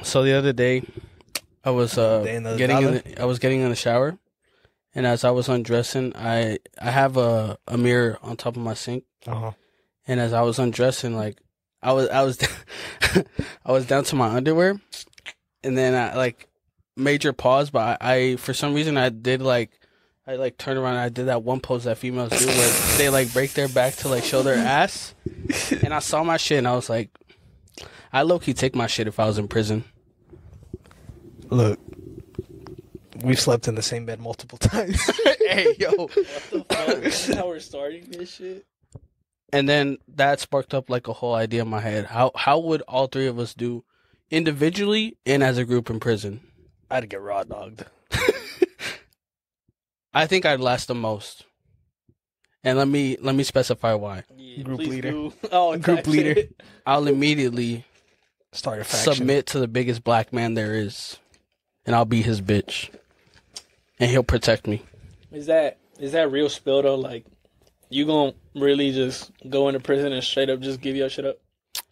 So the other day, I was getting in the shower, and as I was undressing, I have a mirror on top of my sink, and as I was undressing, like I was I was down to my underwear, and then I like major pause, but I for some reason I turned around and I did that one pose that females do where they like break their back to like show their ass, and I saw my shit and I was like, I low-key take my shit if I was in prison. Look, we've slept in the same bed multiple times. Hey, yo. What the fuck? This is how we're starting this shit? And then that sparked up like a whole idea in my head. How would all three of us do individually and as a group in prison? I'd get raw dogged. I think I'd last the most. And let me specify why. Yeah, Group leader. Group leader. I'll immediately Start a faction. submit to the biggest black man there is. And I'll be his bitch. And he'll protect me. Is that real spill though? Like, you gonna really just go into prison and straight up just give your shit up?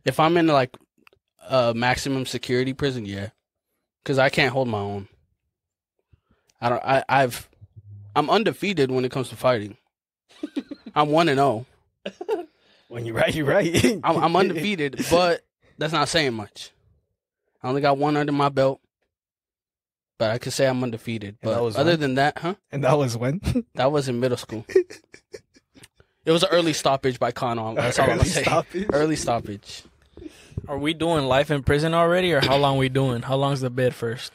If I'm in like a maximum security prison, yeah. Because I can't hold my own. I'm undefeated when it comes to fighting. I'm 1-0. When you're right, you're right. I'm undefeated, but that's not saying much. I only got one under my belt, but I could say I'm undefeated. But other than that, And that was when? That was in middle school. It was an early stoppage by Connor. That's all I'm gonna say. Early stoppage. Are we doing life in prison already, or how long we doing? How long's the bed first?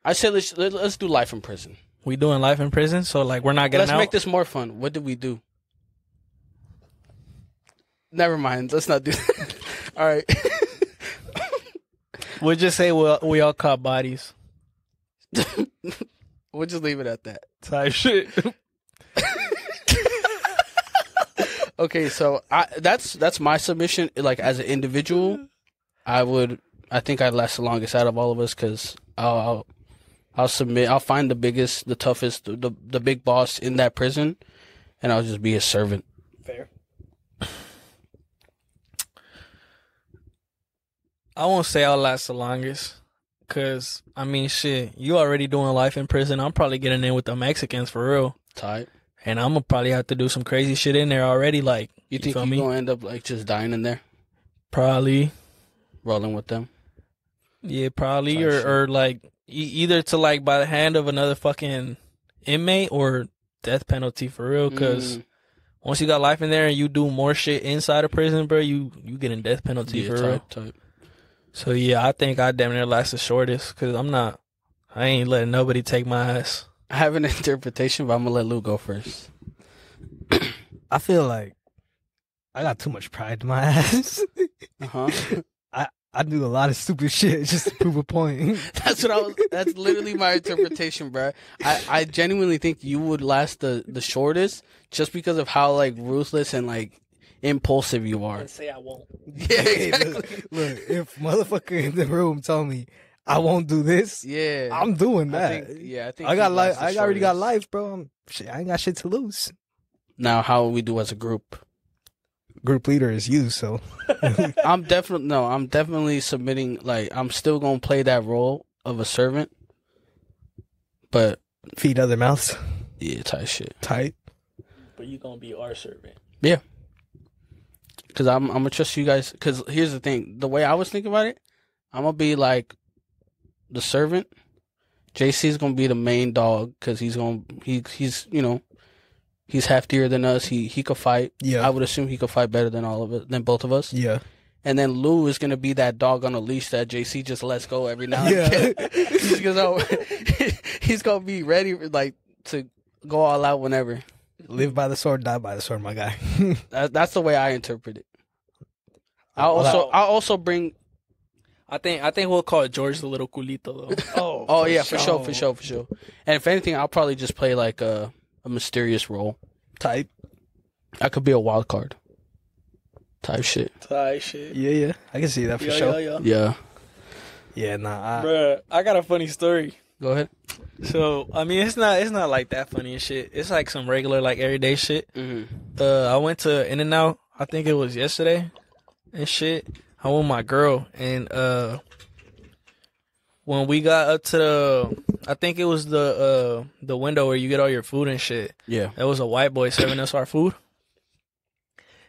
I said let's do life in prison. We doing life in prison, so like we're not getting Let's out. make this more fun. What did we do? Never mind. Let's not do that. All right. We'll just say we all caught bodies. We'll just leave it at that. Type shit. Okay, so that's my submission. Like as an individual, I think I'd last the longest out of all of us because I'll submit. I'll find the biggest, the toughest, the big boss in that prison, and I'll just be his servant. Fair. I won't say I'll last the longest, cause I mean, shit, you already doing life in prison. I'm probably getting in with the Mexicans for real. Tight. And I'm gonna probably have to do some crazy shit in there already. Like, you think you're gonna end up like just dying in there, probably rolling with them? Yeah, probably, or like either to like by the hand of another fucking inmate or death penalty for real. Cause once you got life in there and you do more shit inside of prison, bro, you getting death penalty for real. Type. So yeah, I think I damn near last the shortest because I ain't letting nobody take my ass. I have an interpretation, but I'm gonna let Lou go first. I feel like I got too much pride in my ass. I do a lot of stupid shit just to prove a point. That's literally my interpretation, bro. I genuinely think you would last the shortest just because of how like ruthless and like impulsive you are. Say I won't. Yeah, exactly. Look, if motherfucker in the room told me I won't do this, yeah, I'm doing that. I think I got life. I already got life, bro. I ain't got shit to lose. Now, how will we do as a group? Group leader is you, so I'm definitely submitting. Like, I'm still gonna play that role of a servant, but feed other mouths. Yeah, tight shit. Tight. But you gonna be our servant. Yeah. Cause I'm gonna trust you guys. Cause here's the thing: the way I was thinking about it, I'm gonna be like the servant. JC's gonna be the main dog because he's heftier than us. He could fight. Yeah, I would assume he could fight better than both of us. Yeah. And then Lou is gonna be that dog on a leash that JC just lets go every now and again. He's gonna be ready like to go all out whenever. Live by the sword, die by the sword, my guy. That's the way I interpret it. I'll also bring. I think we'll call it George the Little Culito though. Oh yeah, for sure. And if anything, I'll probably just play like a mysterious role. Type. I could be a wild card. Type shit. Yeah. I can see that for sure. Yeah. Yeah, nah. Bruh, I got a funny story. Go ahead. So, I mean, it's not like that funny and shit. It's like some regular, like, everyday shit. Mm-hmm. I went to In-N-Out, I think it was yesterday, and shit. I went with my girl, and when we got up to the, I think it was the window where you get all your food and shit. Yeah. There was a white boy serving us our food.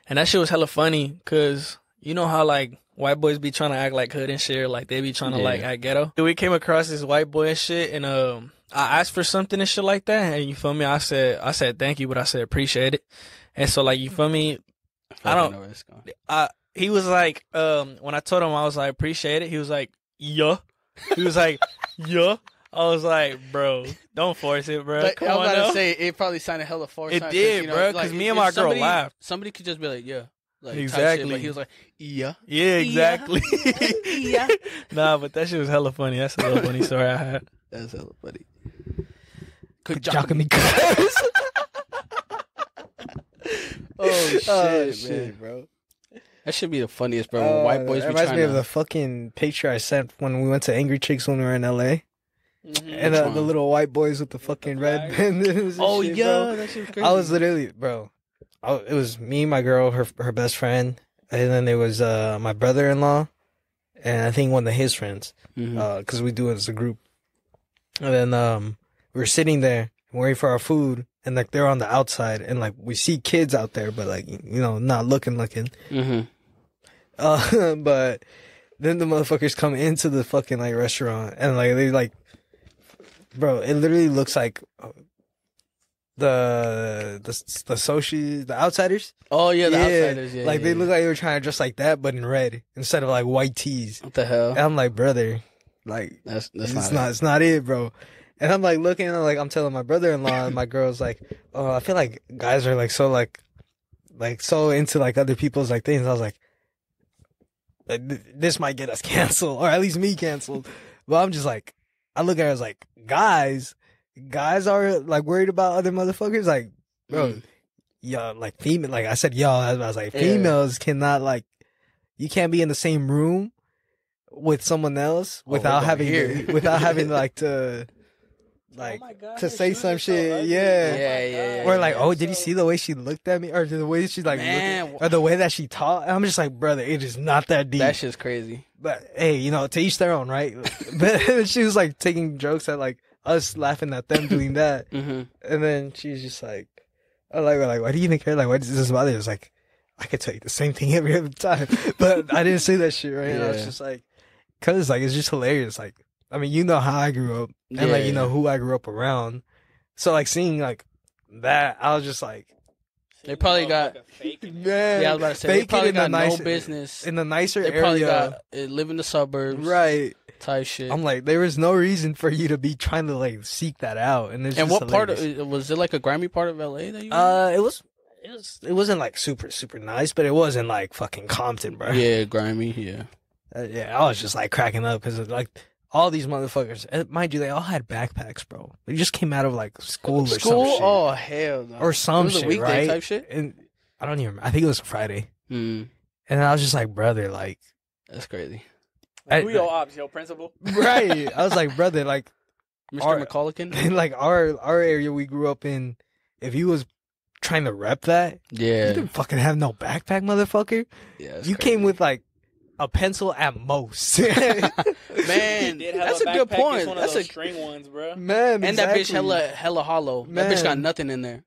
And that shit was hella funny because you know how like white boys be trying to act like hood and shit, or like they be trying to like act ghetto. We came across this white boy and shit, and I asked for something and shit like that, and you feel me? I said thank you, but I said appreciate it. And so like you feel me? He was like, when I told him I was like appreciate it, he was like, yeah. He was like, yeah. I was like, bro, don't force it, bro. Like, I was about to say, it probably sounded hella forced. It did, bro, because me and my girl laughed. Somebody could just be like, yeah. Like, exactly. Shit, but he was like, yeah. Yeah, exactly. Yeah. Nah, but that shit was hella funny. That's a little funny story I had. That's hella funny. Good job, me. Oh, shit, man, bro. That should be the funniest, bro. When white boys be trying to... reminds me of the fucking picture I sent when we went to Angry Chicks when we were in L.A. Mm-hmm. And the little white boys with the fucking red bandanas. Oh, shit, yeah. Bro. That shit was crazy. I was literally, bro. It was me, my girl, her best friend, and then there was my brother-in-law, and I think one of his friends, because we do it as a group. And then we were sitting there waiting for our food, and like they're on the outside, and like we see kids out there, but like not looking. Mm-hmm. But then the motherfuckers come into the fucking like restaurant, and like they like, bro, it literally looks like. The outsiders. Oh yeah, the outsiders. Yeah, like they look like they were trying to dress like that, but in red instead of like white tees. What the hell? And I'm like, brother, like it's not it, bro. And I'm like looking, and like I'm telling my brother-in-law, and my girl's like, oh, I feel like guys are like so so into like other people's like things. I was like this might get us canceled, or at least me canceled. But I'm just like, I look at her, I was like, guys are like worried about other motherfuckers, like, bro, y'all like female, like I said, y'all, I was like, females cannot like, you can't be in the same room with someone else without having like to like to say some shit, yeah. Or like, oh, did you see the way she looked at me, or the way she like looked, or the way that she talked? And I'm just like, brother, it is not that deep. That shit's crazy. But hey, to each their own, right? But she was like taking jokes at like us laughing at them doing that, and then she's just like, "Oh, like, why do you even care? Like, why does this bother you?" It's like, I could tell you the same thing every other time, but I didn't say that shit, right? And I was just like, cause like it's just hilarious. Like, I mean, you know how I grew up, and like who I grew up around, so like seeing like that, I was just like, they probably got man. Yeah, I was about to say they probably got no business in the nicer area. They probably live in the suburbs, right? Type shit. I'm like, there was no reason for you to be trying to like seek that out. And what part of was it? Like a grimy part of LA that you? It wasn't like super nice, but it wasn't like fucking Compton, bro. Yeah, grimy. Yeah. Yeah, I was just like cracking up because like all these motherfuckers, and mind you, they all had backpacks, bro. They just came out of like school or some shit. Oh hell no. Or some shit, weekday right? Type shit. And I don't even remember. I think it was a Friday. And I was just like, brother, like that's crazy. Who your ops, your principal? Right. I was like, brother, like Mr. McCullough. In like our area we grew up in, if you was trying to rep that, you didn't fucking have no backpack, motherfucker. Yeah, you came with like a pencil at most. Man, that's a good point. That's a string ones, bro. Man, and that bitch hella hollow. Man. That bitch got nothing in there.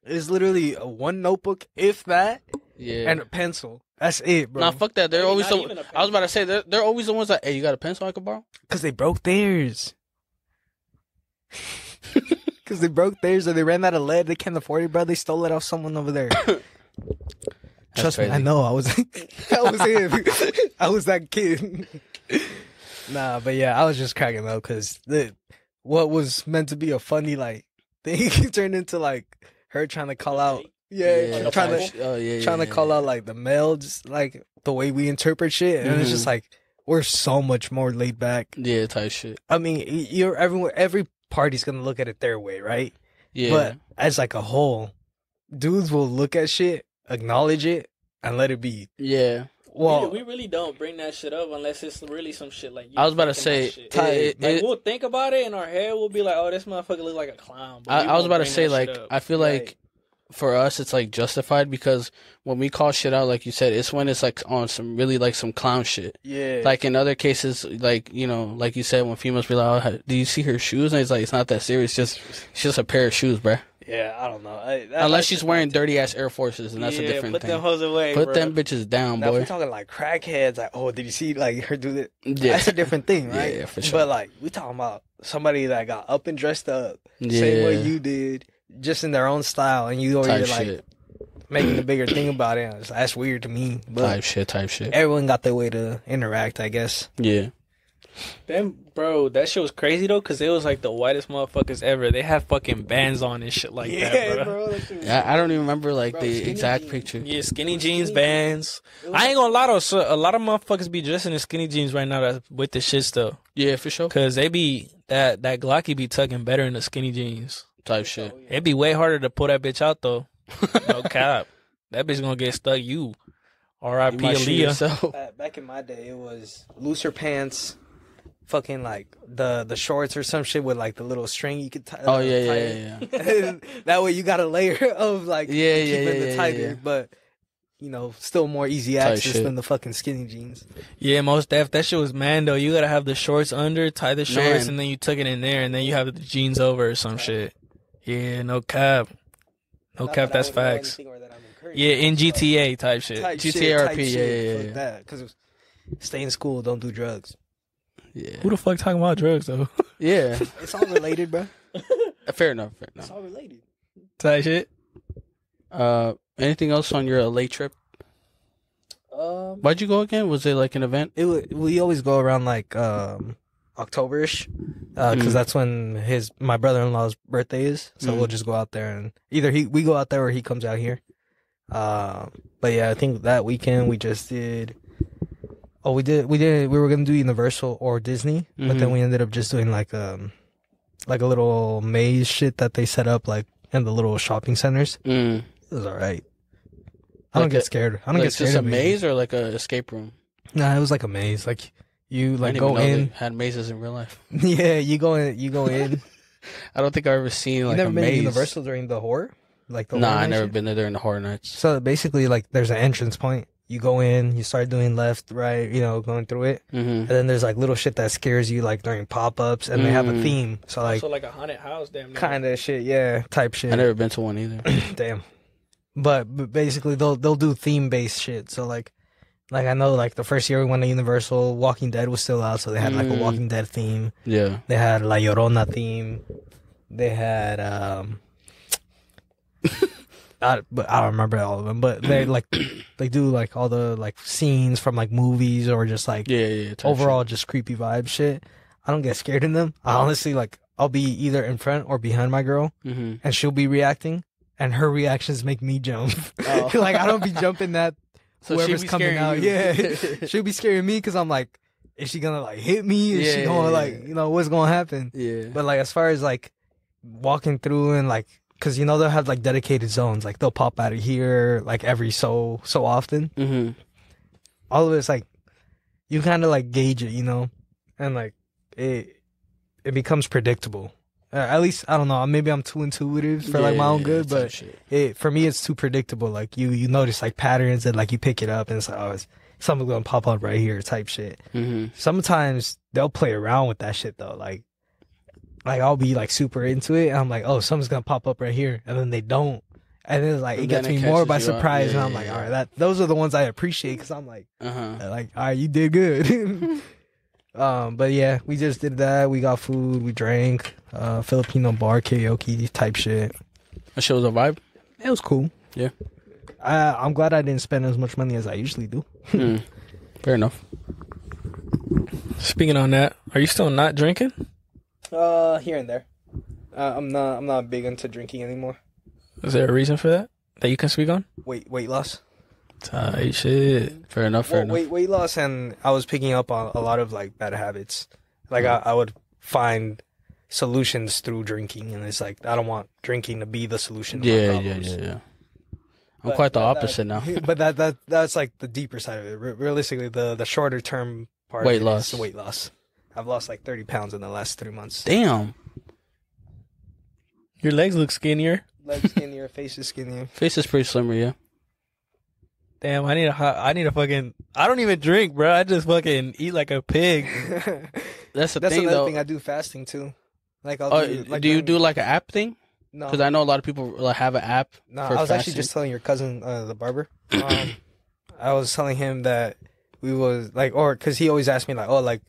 It's literally one notebook, if that, and a pencil. That's it, bro. Nah, fuck that. They're always I was about to say they're always the ones that, hey, you got a pencil I could borrow? Because they broke theirs. Because they broke theirs, or they ran out of lead. They can't afford it, bro. They stole it off someone over there. Trust me, I know. I was him. I was that kid. Nah, but yeah, I was just cracking up because what was meant to be a funny like thing turned into like her trying to call out. Trying to call out like the male, just like the way we interpret shit, and it's just like we're so much more laid back. Yeah, type shit. I mean, every party's gonna look at it their way, right? Yeah. But as like a whole, dudes will look at shit, acknowledge it, and let it be. Yeah. Well, we really don't bring that shit up unless it's really some shit like. I was about to say, we'll think about it in our head. We'll be like, "Oh, this motherfucker look like a clown." I was about to say, like, I feel like for us, it's like justified because when we call shit out, like you said, it's when it's like on some really like some clown shit. Yeah. Like in other cases, like, you know, like you said, when females be like, oh, do you see her shoes? And it's like, it's not that serious. It's just a pair of shoes, bruh. Yeah, I don't know. Unless she's wearing dirty ass Air Forces, and that's a different thing. Put them hoes away. Put them bitches down, now, boy. If we're talking like crackheads, like, oh, did you see like her do that? Yeah. That's a different thing, right? Yeah, for sure. But like, we talking about somebody that got up and dressed up, same way you did, just in their own style, and you already like shit. Making a bigger thing about it. That's weird to me. But type shit. Everyone got their way to interact, I guess. Yeah. Then, bro, that shit was crazy though, cause it was like the whitest motherfuckers ever. They had fucking bands on and shit like that, bro. I don't even remember like the exact picture. Yeah, skinny jeans, bands. I ain't gonna lie though, so a lot of motherfuckers be dressing in skinny jeans right now with the shit still. Yeah, for sure. Cause they be that Glocky be tucking better in the skinny jeans type shit. It'd be way harder to pull that bitch out though. No cap. That bitch gonna get stuck. You. R.I.P. Aaliyah. Back in my day, it was looser pants. Fucking like the shorts or some shit with like the little string you could tie. Oh yeah. That way you got a layer of like keeping the tighter, yeah. But you know, still more easy access than the fucking skinny jeans. Yeah, most def. That shit was man though. You gotta have the shorts under, tie the shorts, and then you tuck it in there, and then you have the jeans over or some shit. Yeah, no cap. No cap. That's facts. Yeah, in GTA type shit. GTA RP. Yeah. That because stay in school, don't do drugs. Yeah. Who the fuck talking about drugs though? Yeah. It's all related, bro. Fair enough. It's all related. Type shit. Anything else on your LA trip? Why'd you go again? Was it like an event? We always go around like October-ish, because that's when my brother-in-law's birthday is. So we'll just go out there and either we go out there or he comes out here. But yeah, I think that weekend we just did. Oh, we were gonna do Universal or Disney, but then we ended up just doing like a little maze shit that they set up like in the little shopping centers. It was alright. I don't get scared. I don't get scared. Just a maze or like a escape room? Nah, it was like a maze. Like you like go in. They had mazes in real life. Yeah, you go in. I don't think I've ever seen like you never a been maze. To Universal during the horror? Like the I never been there during the horror nights. So basically, like there's an entrance point. You go in, you start doing left, right, going through it. And then there's like little shit that scares you like during pop-ups and they have a theme. So like a haunted house, damn. Kind of shit, yeah, type shit. I never been to one either. Damn. But basically they'll do theme-based shit. So like I know like the first year we went to Universal, Walking Dead was still out, so they had like a Walking Dead theme. Yeah. They had La Llorona theme. They had but I don't remember all of them. But they they do like all the like scenes from like movies or just like overall just creepy vibe shit. I don't get scared in them. I honestly like I'll be either in front or behind my girl, and she'll be reacting, and her reactions make me jump. Like I don't be jumping that so whoever's coming out. Yeah, she'll be scaring me because I'm like, is she gonna like hit me? Is she gonna like what's gonna happen? Yeah. But like as far as like walking through and like. Because, they'll have, like, dedicated zones. Like, they'll pop out of here, like, every so often. All of it's, like, you kind of, like, gauge it, And, like, it becomes predictable. At least, I don't know. Maybe I'm too intuitive for, like, my own good. But for me, it's too predictable. Like, you notice, like, patterns and, like, you pick it up. And it's like, oh, something's going to pop up right here type shit. Sometimes they'll play around with that shit, though. Like, I'll be, like, super into it, and I'm like, oh, something's gonna pop up right here, and then they don't. And then, like, it gets me more by surprise, and I'm like, all right, those are the ones I appreciate, because I'm like, all right, you did good. But, yeah, we just did that. We got food. We drank. Filipino bar, karaoke type shit. That shit was a vibe? It was cool. Yeah. I'm glad I didn't spend as much money as I usually do. Fair enough. Speaking on that, are you still not drinking? Here and there. I'm not big into drinking anymore. Is there a reason for that you can speak on? Weight loss. Tight shit. Fair enough. Weight loss, and I was picking up on a lot of like bad habits. Like I would find solutions through drinking, and it's like I don't want drinking to be the solution to my problems. Yeah. I'm quite the opposite now. But that's like the deeper side of it. Realistically, the shorter term part weight of it loss. is the weight loss. I've lost like 30 pounds in the last 3 months. Damn. Your legs look skinnier. legs skinnier, face is skinnier. Face is pretty slimmer, yeah. Damn, I need a fucking. I don't even drink, bro. I just fucking eat like a pig. That's another though. thing. I do fasting too. Like, do you do like an app thing? No, because I know a lot of people have an app. No, I was actually just telling your cousin, the barber. I was telling him that we was like, or because he always asked me like, oh, like,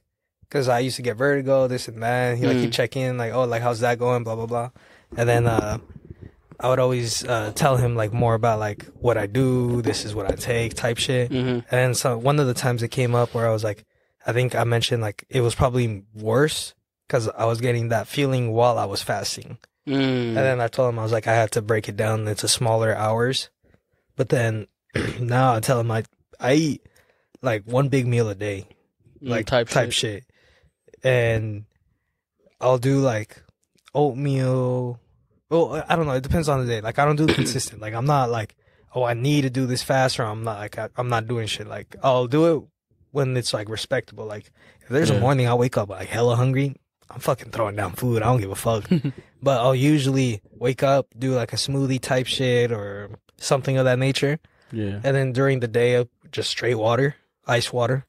because I used to get vertigo, this and that. He like he'd check in like, oh, like how's that going, blah blah blah, and then I would always tell him like more about like what I do, this is what I take, type shit. And then so one of the times it came up where I was like, I think I mentioned like it was probably worse because I was getting that feeling while I was fasting. And then I told him, I was like, I had to break it down into smaller hours. But then now I tell him I eat like one big meal a day, like type shit. And I'll do like oatmeal. Oh, I don't know. It depends on the day. Like I don't do it consistent. Like I'm not like, oh, I need to do this fast, or I'm not like, I'm not doing shit. Like I'll do it when it's like respectable. Like if there's a morning I wake up like hella hungry, I'm fucking throwing down food. I don't give a fuck. But I'll usually wake up, do like a smoothie type shit or something of that nature. Yeah. And then during the day, just straight water, ice water.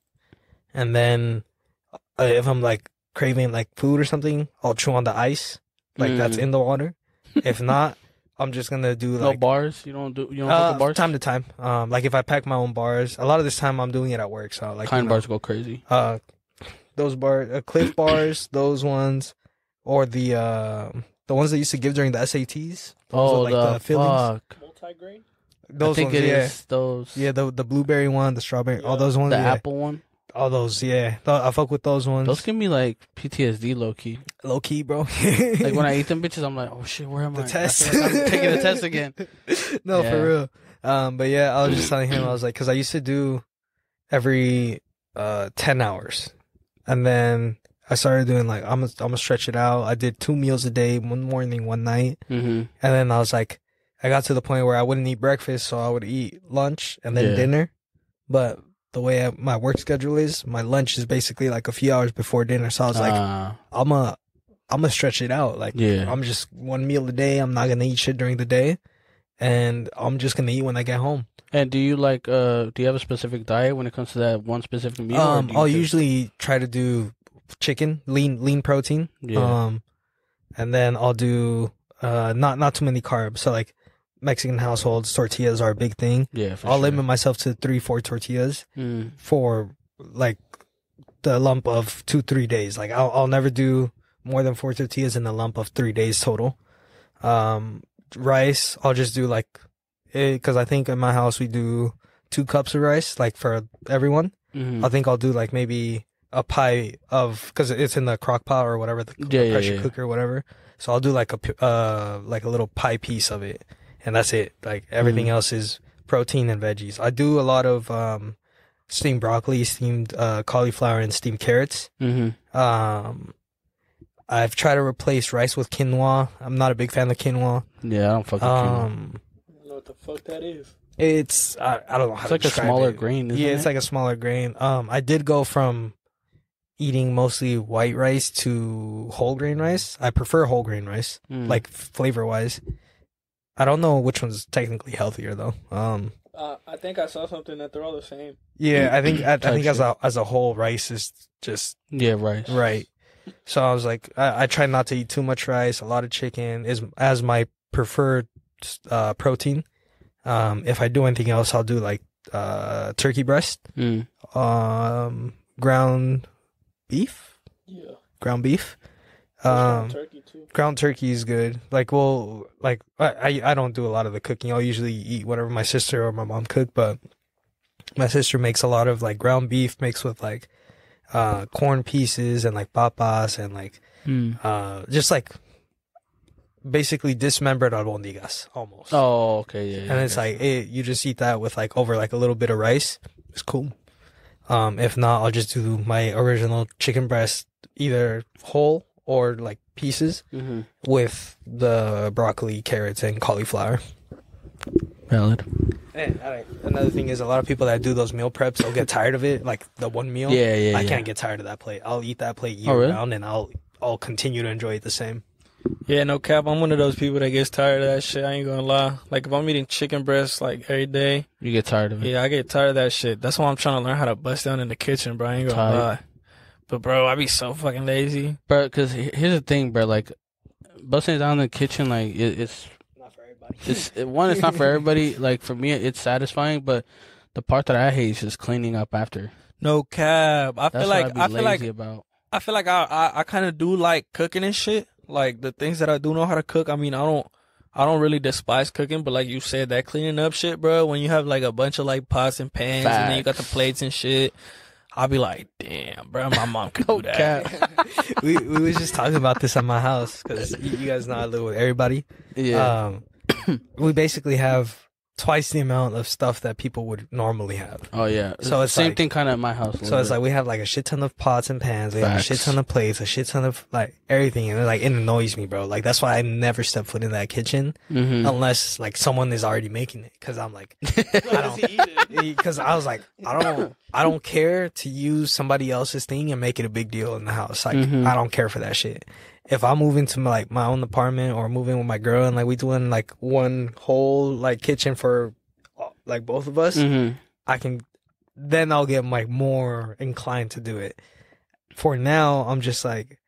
And then if I'm like craving like food or something, I'll chew on the ice, like that's in the water. If not, I'm just gonna do like no bars. You don't take the bars? Time to time. Like if I pack my own bars, a lot of this time I'm doing it at work. So like bars go crazy. Those bars, Cliff bars, those ones, or the ones they used to give during the SATs. Those the fillings. Multigrain. Those ones, is those. Yeah, the blueberry one, the strawberry, all those ones. The apple one. All those, yeah. I fuck with those ones. Those give me like PTSD, low key. Low key, bro. Like when I eat them bitches, I'm like, oh shit, where am I? Test. I'm taking the test again. No, for real. But yeah, I was just telling him, I was like, because I used to do every 10 hours. And then I started doing like, I'm gonna stretch it out. I did 2 meals a day, one morning, one night. And then I was like, I got to the point where I wouldn't eat breakfast, so I would eat lunch and then dinner. But the way my work schedule is, my lunch is basically like a few hours before dinner. So I was like, I'm gonna stretch it out. Like, I'm just 1 meal a day. I'm not gonna eat shit during the day, and I'm just gonna eat when I get home. And do you like do you have a specific diet when it comes to that one specific meal? I'll usually try to do chicken, lean protein. And then I'll do not too many carbs. So like Mexican households, tortillas are a big thing. Yeah, I'll limit myself to 3-4 tortillas for like the lump of 2-3 days. Like I'll never do more than 4 tortillas in a lump of 3 days total. Rice, I'll just do like, because I think in my house we do 2 cups of rice, like for everyone. I think I'll do like maybe a pie of, because it's in the crock pot or whatever, the pressure cooker or whatever. So I'll do like a little pie piece of it, and that's it. Like everything else is protein and veggies. I do a lot of steamed broccoli, steamed cauliflower, and steamed carrots. I've tried to replace rice with quinoa. I'm not a big fan of quinoa. Yeah, I don't fuck with quinoa. I don't know what the fuck that is. It's I don't know how to describe it. It's like a smaller grain, isn't it? Yeah, it's like a smaller grain. I did go from eating mostly white rice to whole grain rice. I prefer whole grain rice, like flavor wise. I don't know which one's technically healthier though. I think I saw something that they're all the same. Yeah, I think as a whole, rice is just rice. Right. So I was like, I try not to eat too much rice. A lot of chicken is as my preferred protein. If I do anything else, I'll do like turkey breast, ground beef. Yeah. Ground beef. Turkey too. Ground turkey is good. Like, well, like I don't do a lot of the cooking. I'll usually eat whatever my sister or my mom cook, but my sister makes a lot of like ground beef mixed with like corn pieces and like papas and like just like basically dismembered albondigas almost. Oh, okay, yeah. And it's like you just eat that with like over like a little bit of rice. It's cool. If not, I'll just do my original chicken breast, either whole or like pieces with the broccoli, carrots, and cauliflower. Valid. And another thing is, a lot of people that do those meal preps, they'll get tired of it, like the one meal. I can't get tired of that plate. I'll eat that plate year round, and I'll continue to enjoy it the same. Yeah, no cap. I'm one of those people that gets tired of that shit. I ain't gonna lie. Like, if I'm eating chicken breast, like, every day. You get tired of it? Yeah, I get tired of that shit. That's why I'm trying to learn how to bust down in the kitchen, bro. I ain't gonna lie. But, bro, I be so fucking lazy. Bro, because here's the thing, bro. Like, busting down in the kitchen, like, it's not for everybody. It's not for everybody. Like, for me, it's satisfying, but the part that I hate is just cleaning up after. No cap. I feel like I kind of do like cooking and shit. Like, the things that I do know how to cook, I mean, I don't really despise cooking, but like you said, that cleaning up shit, bro, when you have like a bunch of like pots and pans and then you got the plates and shit, I'll be like, damn, bro, my mom could do that. we was just talking about this at my house because you guys know I live with everybody. Yeah. We basically have twice the amount of stuff that people would normally have. Oh yeah. So it's same like, thing kind of at my house. So it's like we have like a shit ton of pots and pans, we have a shit ton of plates, a shit ton of like everything, and it annoys me, bro. Like, that's why I never step foot in that kitchen unless like someone is already making it, because I'm like, because I was like, I don't care to use somebody else's thing and make it a big deal in the house. Like, I don't care for that shit. If I move into my own apartment or move in with my girl and like we doing like one whole like kitchen for like both of us, then I'll get like more inclined to do it. For now, I'm just like,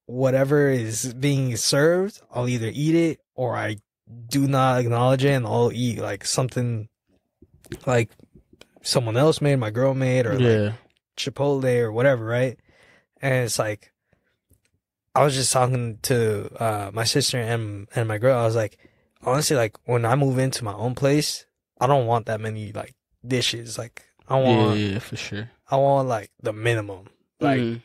whatever is being served, I'll either eat it or I do not acknowledge it, and I'll eat like something like someone else made, my girl made, or like Chipotle or whatever, right? And it's like, I was just talking to my sister and my girl. I was like, honestly, like, when I move into my own place, I don't want that many like dishes. Like, I want for sure. I want like the minimum, like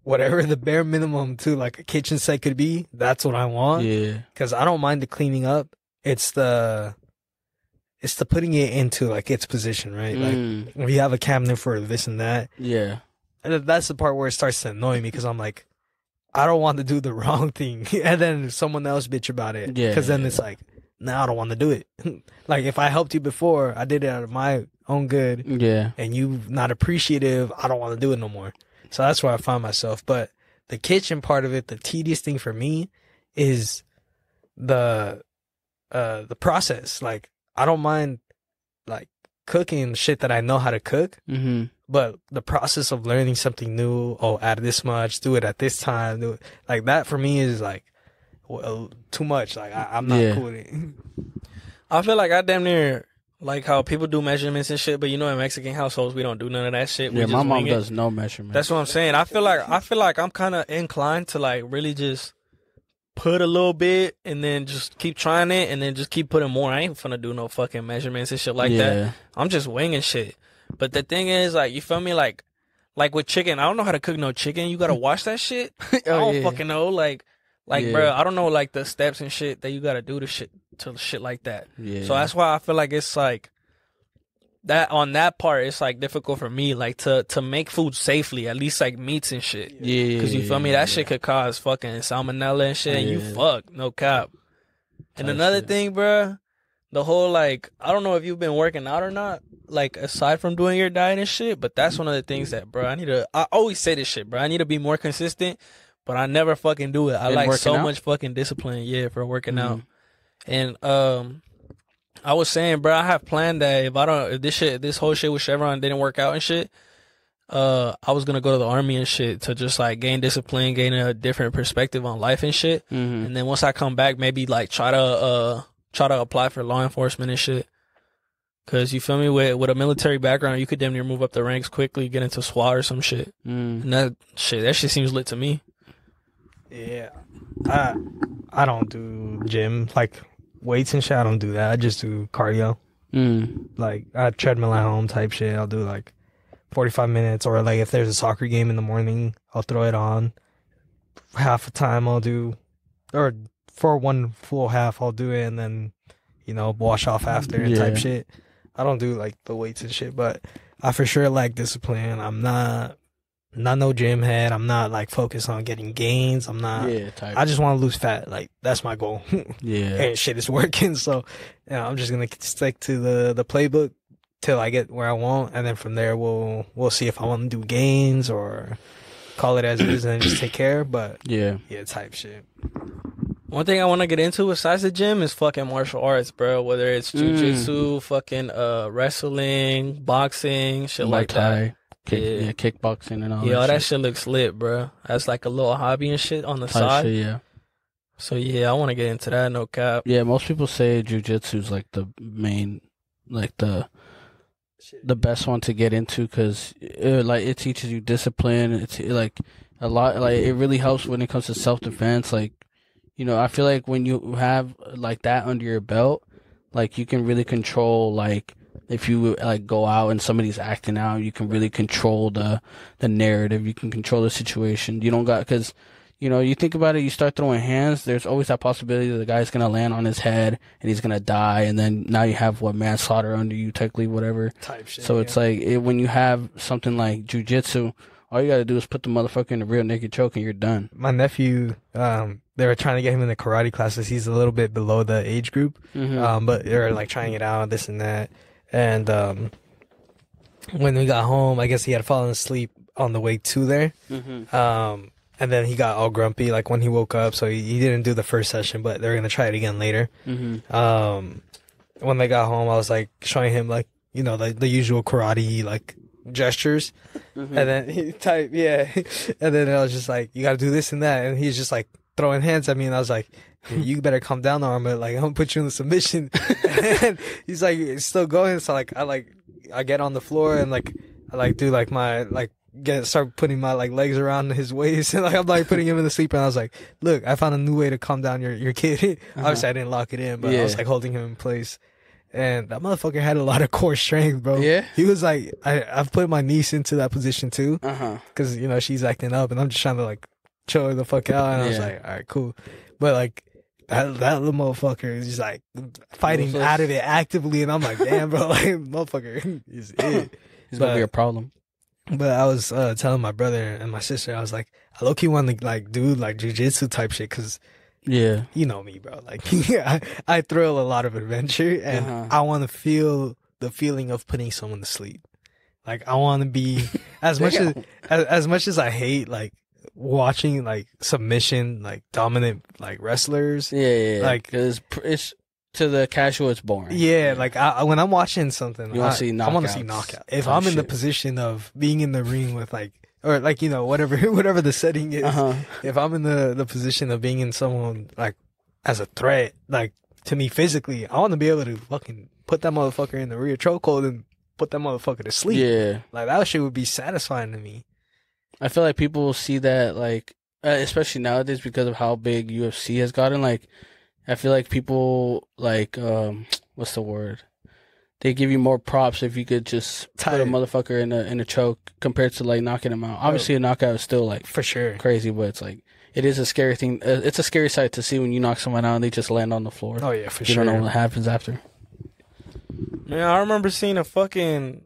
whatever the bare minimum to like a kitchen set could be. That's what I want. Yeah, because I don't mind the cleaning up. It's the putting it into like its position, right? Like, we have a cabinet for this and that. Yeah, and that's the part where it starts to annoy me, because I'm like, I don't want to do the wrong thing, and then someone else bitch about it. Yeah, because then it's like, now I don't want to do it. Like, if I helped you before, I did it out of my own good. Yeah, and you not appreciative, I don't want to do it no more. So that's where I find myself. But the kitchen part of it, the tedious thing for me, is the process. Like, I don't mind like cooking shit that I know how to cook. But the process of learning something new, add this much, do it at this time, do it, like that for me is like, well, too much. Like, I'm not cool with it. I feel like I damn near like how people do measurements and shit, but you know, in Mexican households we don't do none of that shit. Yeah, my mom does no measurements. That's what I'm saying. I feel like I'm kind of inclined to like really just put a little bit and then just keep trying it and then just keep putting more. I ain't finna do no fucking measurements and shit like that. I'm just winging shit. But the thing is, like, you feel me? Like with chicken, I don't know how to cook no chicken. You gotta wash that shit. I don't fucking know. Like, bro, I don't know like the steps and shit that you gotta do to shit like that. Yeah. So that's why I feel like it's like that on that part. It's like difficult for me, like to make food safely, at least like meats and shit. Yeah. Because you feel me? That shit could cause fucking salmonella and shit, and you fuck, no cap. And another thing, bro, the whole like, I don't know if you've been working out or not, like aside from doing your diet and shit, but that's one of the things that, bro, I always say this shit, bro. I need to be more consistent, but I never fucking do it. I like so much fucking discipline, for working out. And I was saying, bro, I have planned that if this whole shit with Chevron didn't work out and shit, I was gonna go to the army and shit to just like gain discipline, gain a different perspective on life and shit. And then once I come back, maybe like try to apply for law enforcement and shit. Cause you feel me, with a military background, you could damn near move up the ranks quickly, get into SWAT or some shit. And that shit seems lit to me. Yeah, I don't do gym like weights and shit. I don't do that. I just do cardio. Like a treadmill at home type shit. I'll do like 45 minutes, or like if there's a soccer game in the morning, I'll throw it on. Half the time I'll do, or for one full half I'll do it, and then wash off after and type shit. I don't do like the weights and shit, but I for sure like discipline. I'm not no gym head. I'm not like focused on getting gains. I'm not. I just want to lose fat. Like, that's my goal. And shit is working. So I'm just gonna stick to the playbook till I get where I want, and then from there we'll see if I want to do gains or call it as it is and just take care. But type shit. One thing I want to get into besides the gym is fucking martial arts, bro. Whether it's jujitsu, fucking wrestling, boxing, shit like that. Kickboxing and all that. Yeah, all that shit looks lit, bro. That's like a little hobby and shit on the side. Shit, yeah. So yeah, I want to get into that. No cap. Yeah, most people say jujitsu is like the main, like the best one to get into because like it teaches you discipline. It's like a lot. Like it really helps when it comes to self defense. Like, you know, I feel like when you have like that under your belt, like you can really control, like if you like go out and somebody's acting out, you can really control the narrative. You can control the situation. You don't got, because, you know, you think about it, you start throwing hands, there's always that possibility that the guy's going to land on his head and he's going to die. And then now you have manslaughter under you, technically, whatever. Type shit. So it's like when you have something like jujitsu, all you got to do is put the motherfucker in the real naked choke and you're done. My nephew, they were trying to get him in the karate classes. He's a little bit below the age group, but they're like trying it out, this and that. And when we got home, I guess he had fallen asleep on the way to there. And then he got all grumpy, like when he woke up. So he didn't do the first session, but they're going to try it again later. When they got home, I was like showing him like, you know, the usual karate like gestures. And then he typed, and then I was just like, you got to do this and that. And he's just like throwing hands at me. And I was like, you better calm down, Arma. Like, I'm gonna put you in the submission. And he's like, it's still going. So like, I get on the floor and like, I do like my, like, start putting my like legs around his waist and like I'm like putting him in the sleeper. And I was like, look, I found a new way to calm down your kid. Obviously I didn't lock it in, but I was like holding him in place. And that motherfucker had a lot of core strength, bro. Yeah. He was like, I've put my niece into that position too. Cause you know, she's acting up and I'm just trying to like chill her the fuck out. And I was like, all right, cool. But like, that little motherfucker is just like fighting out of it actively. And I'm like, damn, bro, like, motherfucker is it. He's gonna be a problem. But I was telling my brother and my sister, I was like, I low-key want to like do like jujitsu type shit because, you know me, bro. Like, I thrill a lot of adventure and I want to feel the feeling of putting someone to sleep. Like, I want to be as much as I hate like watching like submission, like dominant like wrestlers. Like it's to the casual, it's boring. Like when I'm watching something, I want to see knockout. If I'm in the position of being in the ring with like, or like, you know, whatever the setting is, if I'm in the position of being in someone like as a threat, like to me physically, I want to be able to fucking put that motherfucker in the rear chokehold and put that motherfucker to sleep. Like that shit would be satisfying to me. I feel like people will see that, like, especially nowadays because of how big UFC has gotten. Like, I feel like people, like, what's the word? They give you more props if you could just put a motherfucker in a choke compared to, like, knocking him out. Obviously, a knockout is still, like, for sure crazy, but it's, like, it is a scary thing. It's a scary sight to see when you knock someone out and they just land on the floor. Oh, yeah, for sure. You don't know what happens after. Man, I remember seeing a fucking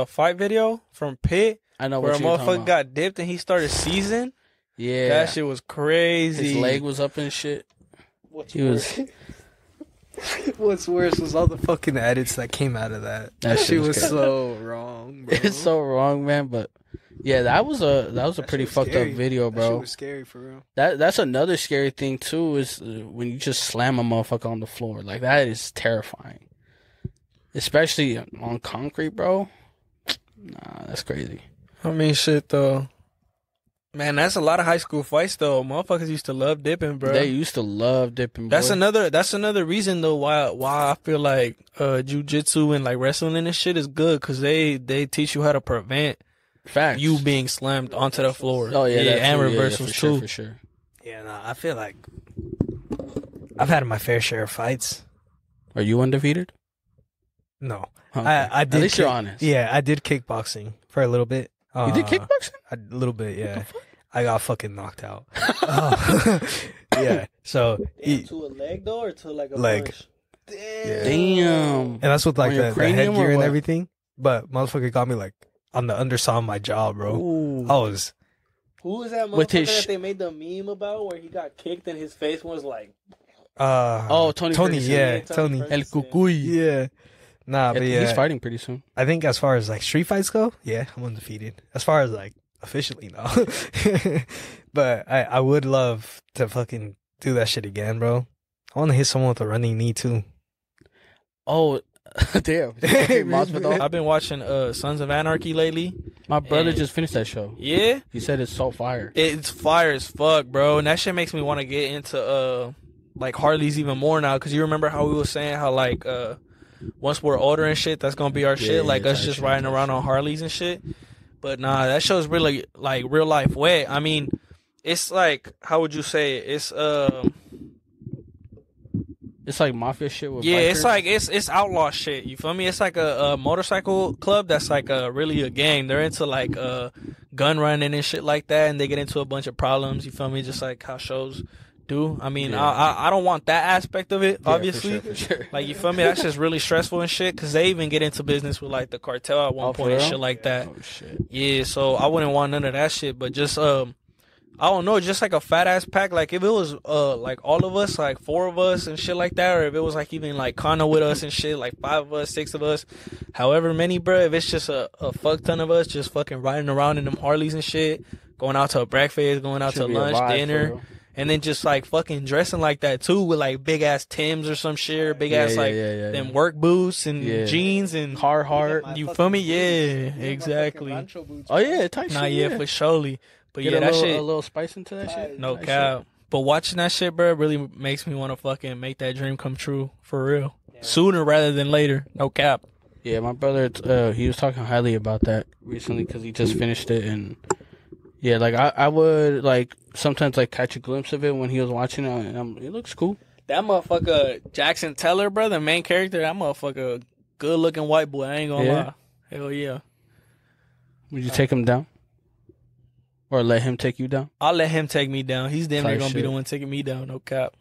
fight video from Pitt. I know where what a motherfucker got dipped and he started seizing. Yeah, that shit was crazy. His leg was up and shit. What's worse was all the fucking edits that came out of that. That shit was so wrong, bro. It's so wrong, man. But yeah, that was a pretty fucked up video, bro. That shit was scary for real. That's another scary thing too, is when you just slam a motherfucker on the floor. Like, that is terrifying, especially on concrete, bro. Nah, that's crazy. I mean, shit, though. Man, that's a lot of high school fights, though. Motherfuckers used to love dipping, bro. They used to love dipping, bro. That's another reason, though, why I feel like jiu-jitsu and, like, wrestling and this shit is good, because they teach you how to prevent you being slammed onto the floor. Oh, yeah. And reversals, too. For sure. Yeah, no, I feel like I've had my fair share of fights. Are you undefeated? No. Okay. I did. At least you're honest. Yeah, I did kickboxing for a little bit. You did kickboxing? A little bit, yeah. I got fucking knocked out. Yeah. So to a leg though, or to like a leg? Punch? Damn. And that's with like the headgear and everything. But motherfucker got me like on the underside of my jaw, bro. Ooh. I was. Who was that motherfucker that they made the meme about where he got kicked and his face was like? Tony. Yeah, Tony. El Cucuy. Yeah. Nah, but yeah, he's fighting pretty soon. I think as far as like street fights go, yeah, I'm undefeated. As far as like officially, no. But I would love to fucking do that shit again, bro. I want to hit someone with a running knee too. Oh, damn. I've been watching Sons of Anarchy lately. My brother just finished that show. Yeah? He said it's so fire. It's fire as fuck, bro. And that shit makes me want to get into like Harleys even more now. Because you remember how we were saying how like once we're older and shit, that's going to be our shit. Like us just riding around on Harleys and shit. But nah, that show's really like real life wet. I mean, it's like, how would you say it? It's like mafia shit with yeah, bikers. it's like it's outlaw shit. You feel me? It's like a motorcycle club that's like really a gang. They're into like gun running and shit like that, and they get into a bunch of problems. You feel me? Just like how shows do. I mean, I don't want that aspect of it. Obviously, for sure. Like you feel me? That's just really stressful and shit. Because they even get into business with like the cartel at one point and shit like that. Oh shit. Yeah, so I wouldn't want none of that shit. But just I don't know, just like a fat ass pack. Like if it was like all of us, like 4 of us and shit like that, or if it was like even like Kana with us and shit, like 5 of us, 6 of us, however many, bro. If it's just a fuck ton of us just fucking riding around in them Harleys and shit, going out to a breakfast, going out to lunch, dinner, and then just like fucking dressing like that too, with like big ass Timbs or some shit, or big ass them work boots and jeans and Carhartt. You feel me? Yeah, exactly. Oh yeah, tight shit. Nah, yeah, for surely. But Get yeah, that a shit. little spice into that shit. No cap. Shit. But watching that shit, bro, really makes me want to fucking make that dream come true for real. Yeah. Sooner rather than later. No cap. Yeah, my brother, he was talking highly about that recently because he just finished it, and yeah, like I would like sometimes like catch a glimpse of it when he was watching it, and it looks cool. That motherfucker Jackson Teller, bro, the main character, that motherfucker, good looking white boy. I ain't gonna lie. Hell yeah. Would you take him down? Or let him take you down? I'll let him take me down. He's damn near gonna be the one taking me down. No cap.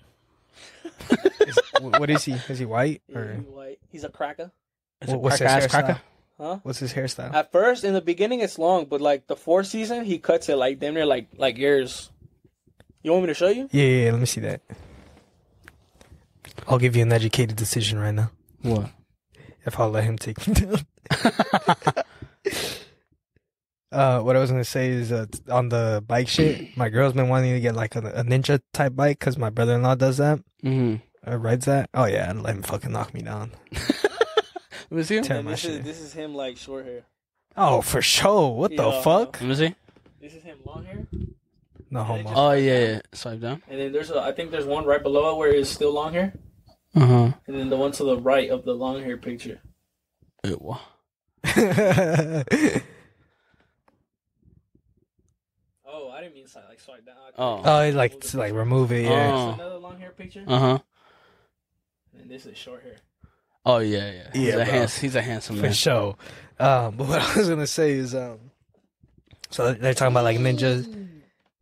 What is he? Is he white? Or? He's white. He's a cracker. What's his hairstyle? Huh? What's his hairstyle? At first, in the beginning, it's long, but like the 4th season, he cuts it like damn near like yours. You want me to show you? Yeah. Let me see that. I'll give you an educated decision right now. What? If I'll let him take you down. What I was gonna say is on the bike shit, my girl's been wanting to get like a ninja type bike because my brother-in-law does that. Rides that. Oh yeah, and let him fucking knock me down. Let me see him. This is him like short hair. Oh, for sure. What the fuck? Let me see. This is him long hair. No homo. Oh yeah. Swipe down. And then I think there's one right below it where it's still long hair. And then the one to the right of the long hair picture. Ew. Oh, I didn't mean like swipe down. Like remove it. Yeah. That's another long hair picture. And this is short hair. Oh yeah. He's a handsome man for sure. But what I was gonna say is so they're talking about like ninjas.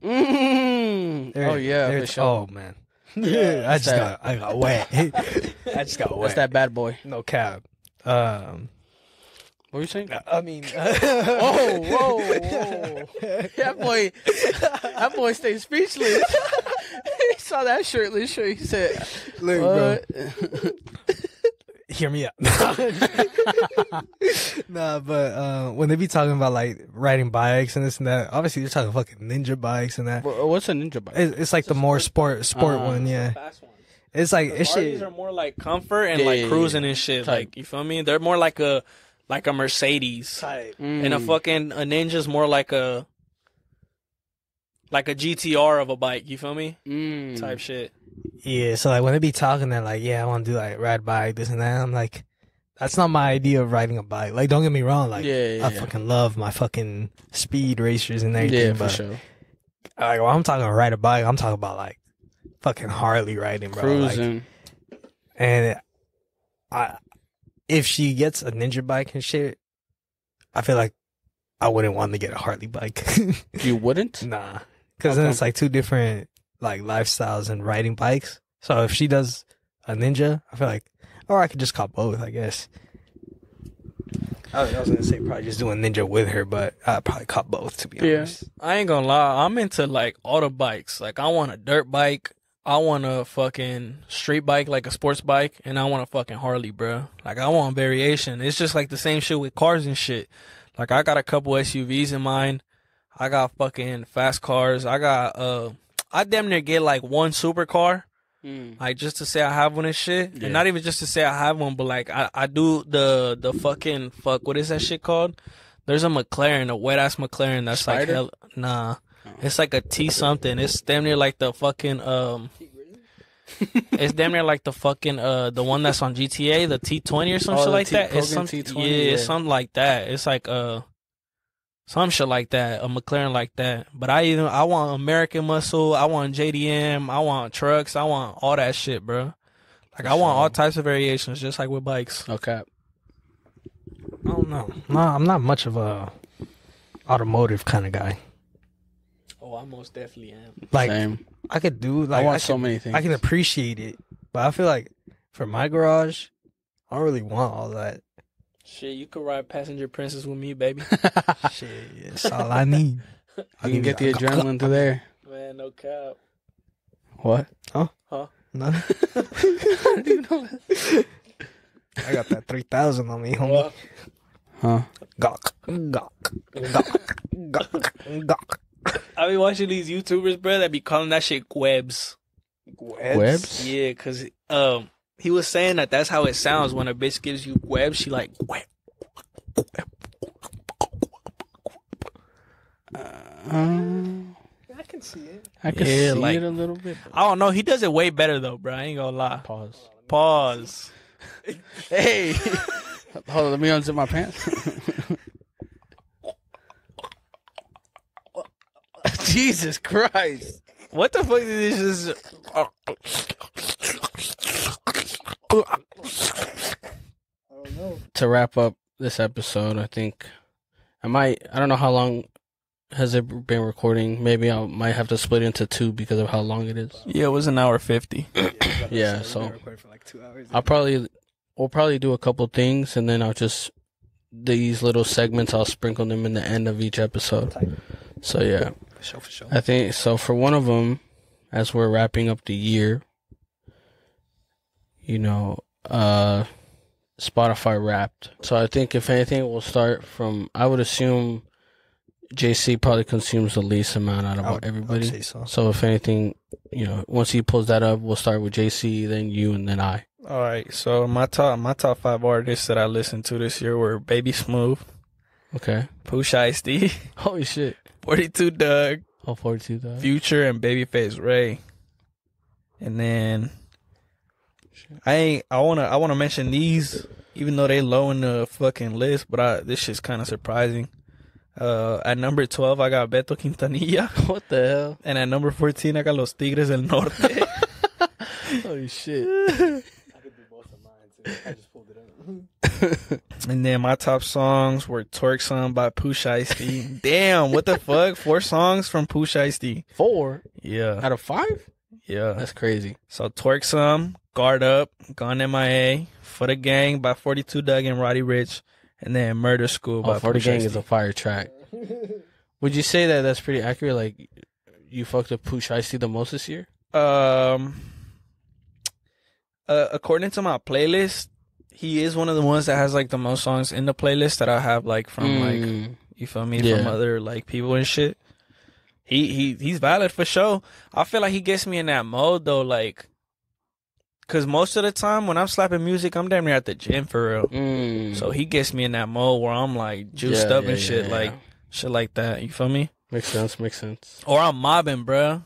Oh yeah, for sure. Oh man. Yeah, I got wet. I just got wet. That's that bad boy. No cap. What were you saying? I mean, whoa. That boy stayed speechless. He saw that shirtless shirt. He said, "Look, bro, hear me out." Nah, but when they be talking about like riding bikes and this and that, obviously they're talking fucking ninja bikes and that. What's a ninja bike? It's like the more sport one, yeah. Fast one. It's like it's shit. These are more like comfort and like cruising and shit. Type. Like you feel me? They're more like a Mercedes type, and a Ninja's more like a GTR of a bike. You feel me? Type shit. Yeah. So like when they be talking, they're like, "Yeah, I want to do like ride bike, this and that." I'm like, that's not my idea of riding a bike. Like, don't get me wrong. Like, I fucking love my fucking speed racers and everything. Yeah, but, for sure. Like when I'm talking ride a bike, I'm talking about like fucking Harley riding, bro. Cruising. Like, and if she gets a ninja bike and shit, I feel like I wouldn't want to get a Harley bike. You wouldn't? Nah. Because then it's like 2 different like lifestyles and riding bikes. So if she does a ninja, I feel like, or I could just cop both, I guess. I was going to say probably just do a ninja with her, but I'd probably cop both, to be honest. I ain't going to lie. I'm into like auto bikes. Like I want a dirt bike. I want a fucking street bike, like a sports bike, and I want a fucking Harley, bro. Like, I want variation. It's just like the same shit with cars and shit. Like, I got a couple SUVs in mind. I got fucking fast cars. I got I damn near get like one supercar. Like just to say I have one and shit. Yeah. And not even just to say I have one, but like I do the fucking what is that shit called? There's a McLaren, a wet ass McLaren that's Spider? Like nah. Oh. It's like a T something. It's damn near like the fucking it's damn near like the fucking the one that's on GTA, the T20 or some shit like that. It's some T20, yeah, it's something like that. It's like some shit like that, a McLaren like that. But I want American Muscle, I want JDM, I want trucks, I want all that shit, bro. Like I want all types of variations, just like with bikes. Okay. I don't know. No, I'm not much of a automotive kind of guy. Oh, I most definitely am. Like, same. I could do like I want so many things. I can appreciate it, but I feel like for my garage, I don't really want all that. Shit, you could ride Passenger Princess with me, baby. Shit, that's all I need. You can get the adrenaline to there. Man, no cap. What? Huh? No. I didn't even know that. I got that 3,000 on me, homie. Huh? Gawk. I be watching these YouTubers, bro, that be calling that shit gwebs. Gwebs? Yeah, because he was saying that that's how it sounds when a bitch gives you gwebs. She like gweb. I can see it. I can see like, it a little bit. I don't know. He does it way better though, bro. I ain't gonna lie. Pause. Hey. Hold on, let me unzip my pants. Jesus Christ. What the fuck is this? I don't know. To wrap up this episode, I think I don't know how long has it been recording. Maybe I might have to split into two because of how long it is. Yeah, it was an hour 50. Yeah, so for like 2 hours. We'll probably do a couple things, and then these little segments, I'll sprinkle them in the end of each episode. So yeah. For sure. I think so. For one of them, as we're wrapping up the year, Spotify Wrapped. So I think if anything, we'll start from. I would assume JC probably consumes the least amount out of everybody. I would say so. So if anything, once he pulls that up, we'll start with JC, then you, and then I. All right. So my top 5 artists that I listened to this year were Baby Smooth. Okay. Pooh Shiesty. Holy shit. 42 Doug. Oh, 42 Doug. Future and Babyface Ray. And then I wanna mention these, even though they low in the fucking list, but this shit's kind of surprising. At number 12, I got Beto Quintanilla. What the hell? And at number 14, I got Los Tigres del Norte. Holy shit. I could do both of mine too. I just pulled it up. And then my top songs were Twerk Some by Pooh Shiesty. Damn, what the fuck? 4 songs from Pooh Shiesty. 4? Yeah. Out of 5? Yeah. That's crazy. So Twerk Some, Guard Up, Gone MIA, For the Gang by 42 Doug and Roddy Ricch, and then Murder School by For the Gang is a fire track. Would you say that that's pretty accurate? Like, you fucked up Pooh Shiesty the most this year? According to my playlist, he is one of the ones that has like the most songs in the playlist that I have like from like, you feel me, from other like people and shit. He's valid for sure. I feel like he gets me in that mode though, like, cause most of the time when I'm slapping music, I'm damn near at the gym for real. So he gets me in that mode where I'm like juiced up and shit, like shit like that. You feel me? Makes sense. Or I'm mobbing, bruh.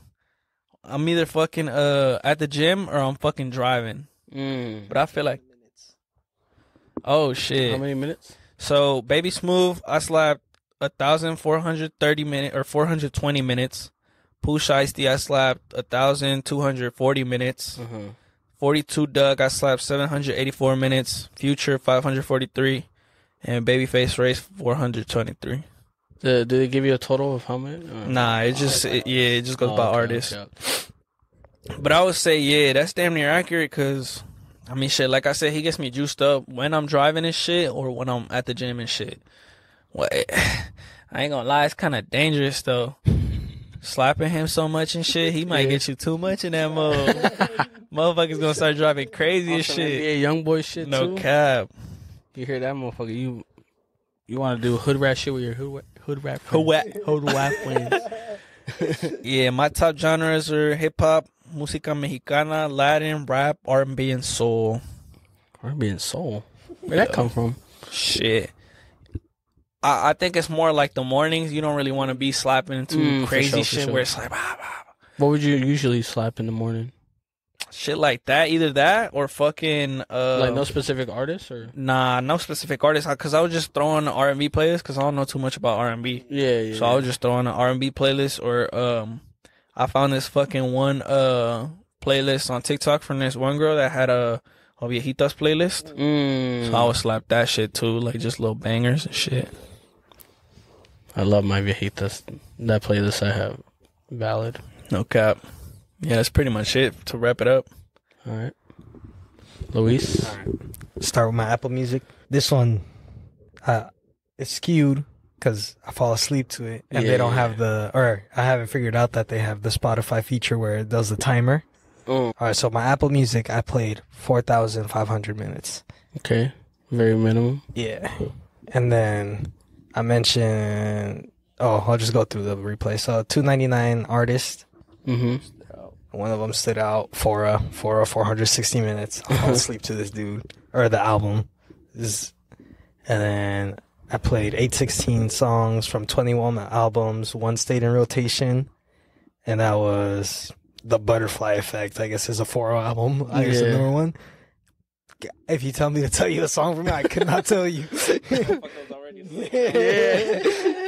I'm either fucking at the gym or I'm fucking driving. But I feel like, oh shit. How many minutes? So Baby Smooth, I slapped 1,430 minutes or 420 minutes. Pooh Shiesty, I slapped 1,240 minutes. 42 Doug, I slapped 784 minutes. Future 543, and Babyface Race 423. Did they give you a total of how many? Nah, it just goes by artists. Okay. But I would say, that's damn near accurate because, I mean, shit, like I said, he gets me juiced up when I'm driving and shit or when I'm at the gym and shit. Well, I ain't gonna lie, it's kind of dangerous, though. Slapping him so much and shit, he might get you too much in that mode. Motherfucker's gonna start driving crazy as shit. Yeah, young boy shit, no too. No cap. You hear that motherfucker, you want to do hood rat shit with your hood rap friends. Yeah, my top genres are hip hop, música mexicana, Latin, rap, R&B, and soul. R&B and soul. Where'd that come from? Shit. I think it's more like the mornings. You don't really want to be slapping into crazy shit where it's like, bah, bah, bah. What would you usually slap in the morning? Shit like that. Either that or fucking... like no specific artist? Or Nah, no specific artist. Because I was just throwing an R&B playlist because I don't know too much about R&B. Yeah. So I was just throwing an R&B playlist or... I found this fucking one playlist on TikTok from this one girl that had a Viejitas playlist. So I would slap that shit too. Like just little bangers and shit. I love my Viejitas. That playlist I have. Valid. No cap. Yeah, that's pretty much it to wrap it up. All right. Luis? All right. Start with my Apple Music. This one, it's skewed because I fall asleep to it. And they don't have I haven't figured out that they have the Spotify feature where it does the timer. All right, so my Apple Music, I played 4,500 minutes. Okay. Very minimum. Yeah. And then I mentioned... I'll just go through the replay. So 299 artists. One of them stood out for 460 minutes. I fell asleep to this dude or the album. And then I played 816 songs from 21 albums. One stayed in rotation, and that was the Butterfly Effect. I guess is a 4 album. I guess the number one. If you tell me to tell you a song from it, I could not tell you.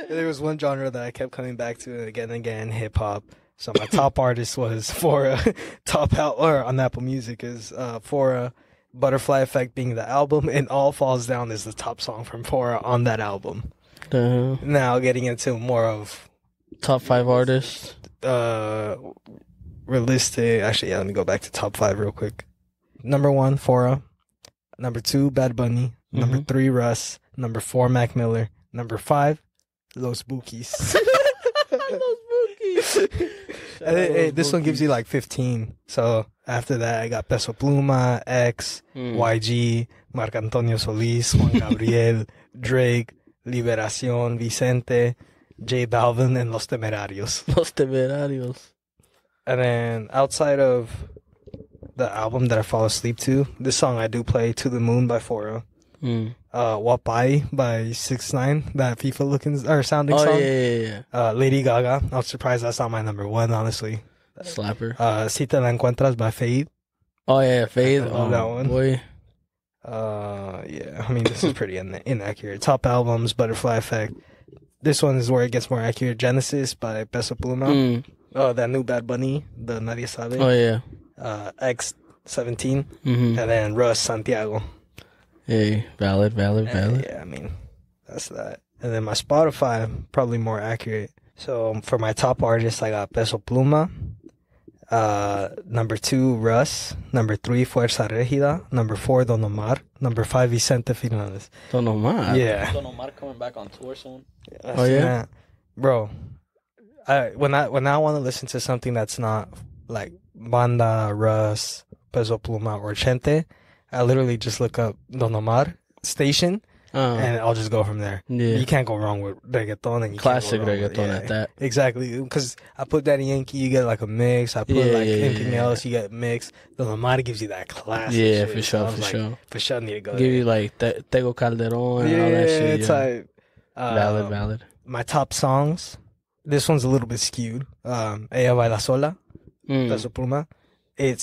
There was one genre that I kept coming back to again and again, hip hop. So my top artist was on Apple Music is Fora, Butterfly Effect being the album, and All Falls Down is the top song from Fora on that album. Now getting into more of top 5 artists. Realistic. Actually, let me go back to top 5 real quick. Number 1, Fora. Number 2, Bad Bunny. Number 3, Russ. Number 4, Mac Miller. Number 5, Los Bookies. This one gives you like 15. So after that, I got Peso Pluma, X, YG, Marc Antonio Solis, Juan Gabriel, Drake, Liberación, Vicente, J Balvin, and Los Temerarios. Los Temerarios. And then outside of the album that I fall asleep to, this song I do play, To the Moon by Fora. Wapai by 6ix9ine, that FIFA looking or sounding song. Yeah. Lady Gaga. I was surprised that's not my number 1, honestly. Slapper. Si Te La Encuentras by Fade. Oh yeah, Fade. I love that one. Boy. Yeah. I mean, this is pretty inaccurate. Top albums: Butterfly Effect. This one is where it gets more accurate. Genesis by Peso Pluma. That new Bad Bunny, the Nadie Sabe. Oh yeah. X17, and then Russ, Santiago. Hey, valid. Yeah, I mean, that's that. And then my Spotify, probably more accurate. So for my top artists, I got Peso Pluma. Number 2, Russ. Number 3, Fuerza Regida. Number 4, Don Omar. Number 5, Vicente Fernandez. Don Omar? Yeah. Don Omar coming back on tour soon. Oh, yeah? Bro, when I want to listen to something that's not like Banda, Russ, Peso Pluma, or Chente, I literally just look up Don Omar station, and I'll just go from there. Yeah. You can't go wrong with reggaeton. And classic reggaeton at that. Exactly. Because I put Daddy Yankee, you get like a mix. I put anything else, you get mixed. Don Omar gives you that classic shit. For sure, For sure, I need to go Give you like Tego Calderon and all that shit. It's like... valid. My top songs, this one's a little bit skewed. Ella Baila Sola, Peso Pluma. It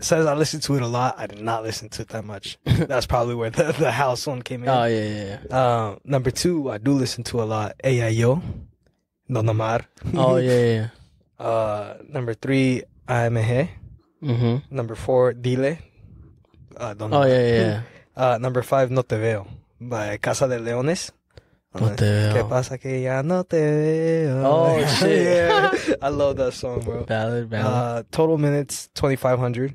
says I listen to it a lot. I did not listen to it that much. That's probably where the house one came in. Oh, yeah. Number 2, I do listen to a lot. Ella y Yo, Don Omar. Oh, yeah. Number 3, AMG. Number 4, Dile. Don Omar. Oh, yeah. Number 5, No Te Veo, by Casa de Leones. No te veo. ¿Qué pasa que ya no te veo? Oh, shit. Yeah. I love that song, bro. Valid. Total minutes, 2,500.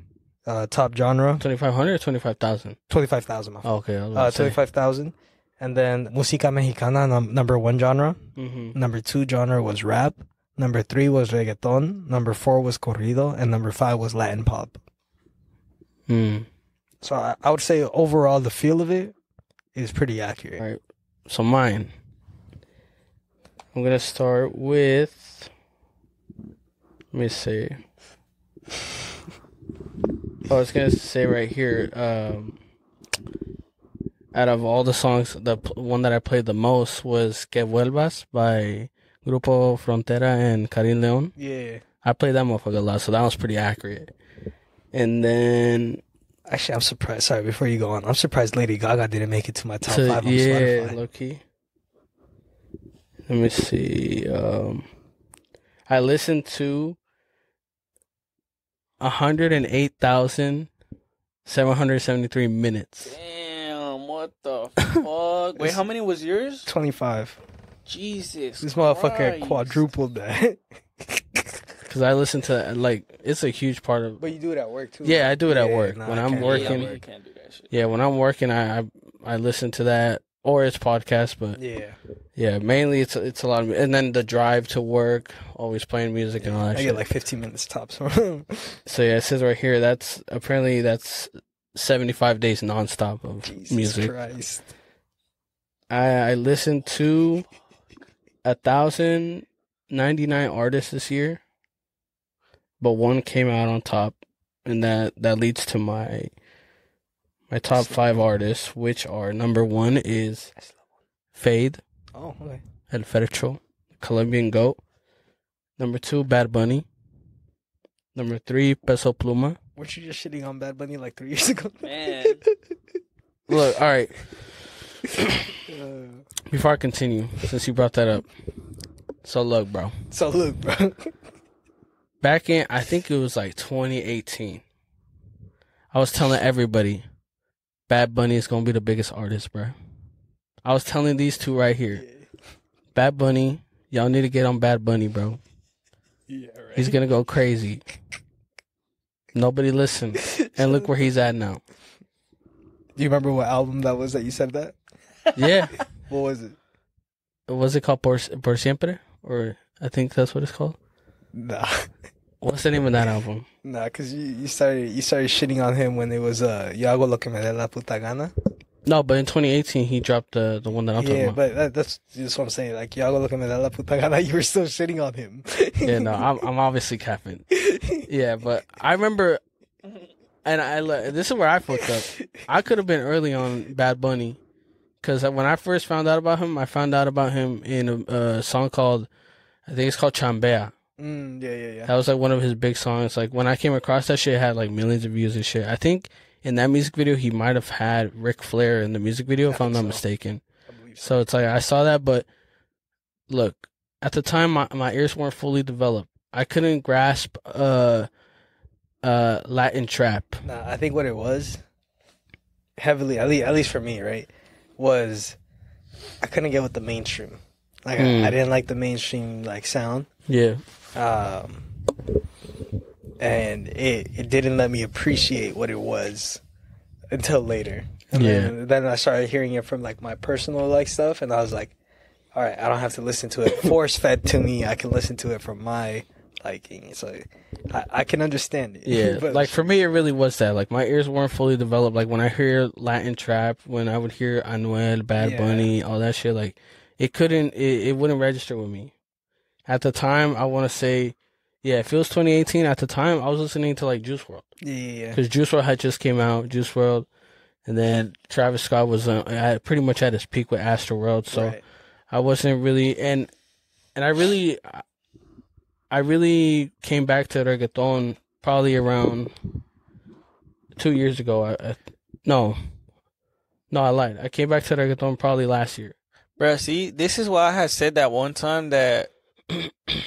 Top genre, 2,500 or 25,000? 25,000. Okay. 25,000. And then Música Mexicana, number 1 genre. Number 2 genre was rap. Number 3 was reggaeton. Number 4 was corrido. And number 5 was Latin pop. So I would say overall, the feel of it is pretty accurate. All right. So mine. I'm going to start with Let me see. I was gonna say right here. Out of all the songs, the one that I played the most was "Que Vuelvas" by Grupo Frontera and Karim Leon. Yeah. I played that motherfucker a lot, so that was pretty accurate. And then... Actually, I'm surprised. Sorry, before you go on. I'm surprised Lady Gaga didn't make it to my top 5 on Spotify. Yeah, low-key. Let me see. I listened to 108,773 minutes. Damn, what the fuck? Wait, how many was yours? 25. Jesus This motherfucker quadrupled that. Because I listen to, like, it's a huge part of... But you do it at work, too. Yeah, I do it at work. Nah, when I'm working... You can't do that shit. Yeah, when I'm working, I listen to that. Or it's podcast, but... Yeah, mainly it's a lot of... And then the drive to work, always playing music and all that shit. I get like 15 minutes tops. So yeah, it says right here, that's 75 days nonstop of Jesus music. Christ. I listened to 1,099 artists this year, but one came out on top, and that leads to my top 5 artists, which are number 1 is Fade. Oh, okay. El Fercho, Colombian Goat. Number 2, Bad Bunny. Number 3, Peso Pluma. Weren't you just shitting on Bad Bunny like 3 years ago? Man. Look, all right. Before I continue, since you brought that up. So look, bro. Back in, I think it was like 2018. I was telling everybody, Bad Bunny is going to be the biggest artist, bro. I was telling these two right here. Bad Bunny, y'all need to get on Bad Bunny, bro. Yeah, right. He's going to go crazy. Nobody listened. And look where he's at now. Do you remember what album that was that you said that? Yeah. What was it? Was it called Por Siempre? Or I think that's what it's called. Nah. What's the name of that album? Nah, because you started shitting on him when it was Yo hago lo que me dé la puta gana. No, but in 2018 he dropped the one that I'm talking about. Yeah, but that's just what I'm saying. Like, Yo hago lo que me dé la puta gana, you were still shitting on him. Yeah, no, I'm obviously capping. Yeah, but I remember, and this is where I fucked up. I could have been early on Bad Bunny, because when I first found out about him, I found out about him in a song called, I think it's called Chambea. Yeah. That was like one of his big songs. Like when I came across that shit, it had like millions of views and shit. I think in that music video, he might have had Ric Flair in the music video, if I'm not mistaken. So it's like I saw that, but look, at the time my ears weren't fully developed. I couldn't grasp Latin trap. Nah, I think what it was heavily, at least for me, right, was I couldn't get with the mainstream. Like I didn't like the mainstream like sound. Yeah. And it didn't let me appreciate what it was until later. And then I started hearing it from like my personal like stuff, and I was like, all right, I don't have to listen to it force fed to me. I can listen to it from my liking. So I can understand it. Yeah. But like for me, it really was that. Like my ears weren't fully developed. Like when I hear Latin trap, when I would hear Anuel, Bad Bunny, all that shit, like it wouldn't register with me. At the time, I want to say, yeah, if it was 2018, at the time, I was listening to like Juice WRLD. Yeah. Because Juice WRLD had just came out, Juice WRLD, and then Travis Scott was pretty much at his peak with Astroworld. So right. I wasn't really, and I really came back to reggaeton probably around 2 years ago. No, I lied. I came back to reggaeton probably last year. Bruh, see, this is why I had said that one time that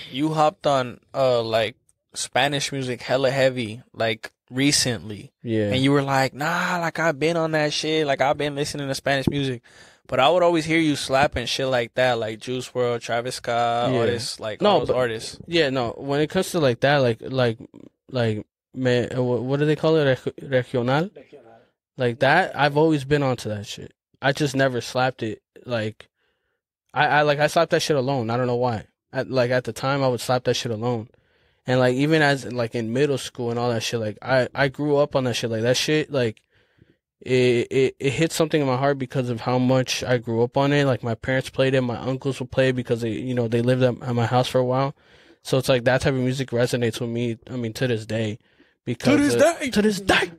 you hopped on like Spanish music hella heavy like recently. Yeah. And you were like, nah, like I've been on that shit, like I've been listening to Spanish music. But I would always hear you slapping shit like that, like Juice WRLD, Travis Scott, artists, like all those artists. Yeah, no, when it comes to like that, like what do they call it? Regional? Like that, I've always been onto that shit. I just never slapped it. Like I slapped that shit alone. I don't know why. At the time, I would slap that shit alone. And like even as like in middle school and all that shit, like I grew up on that shit. Like that shit, like it hit something in my heart because of how much I grew up on it. Like my parents played it, my uncles would play it because they lived at my house for a while. So it's like that type of music resonates with me. I mean, to this day, because to this day,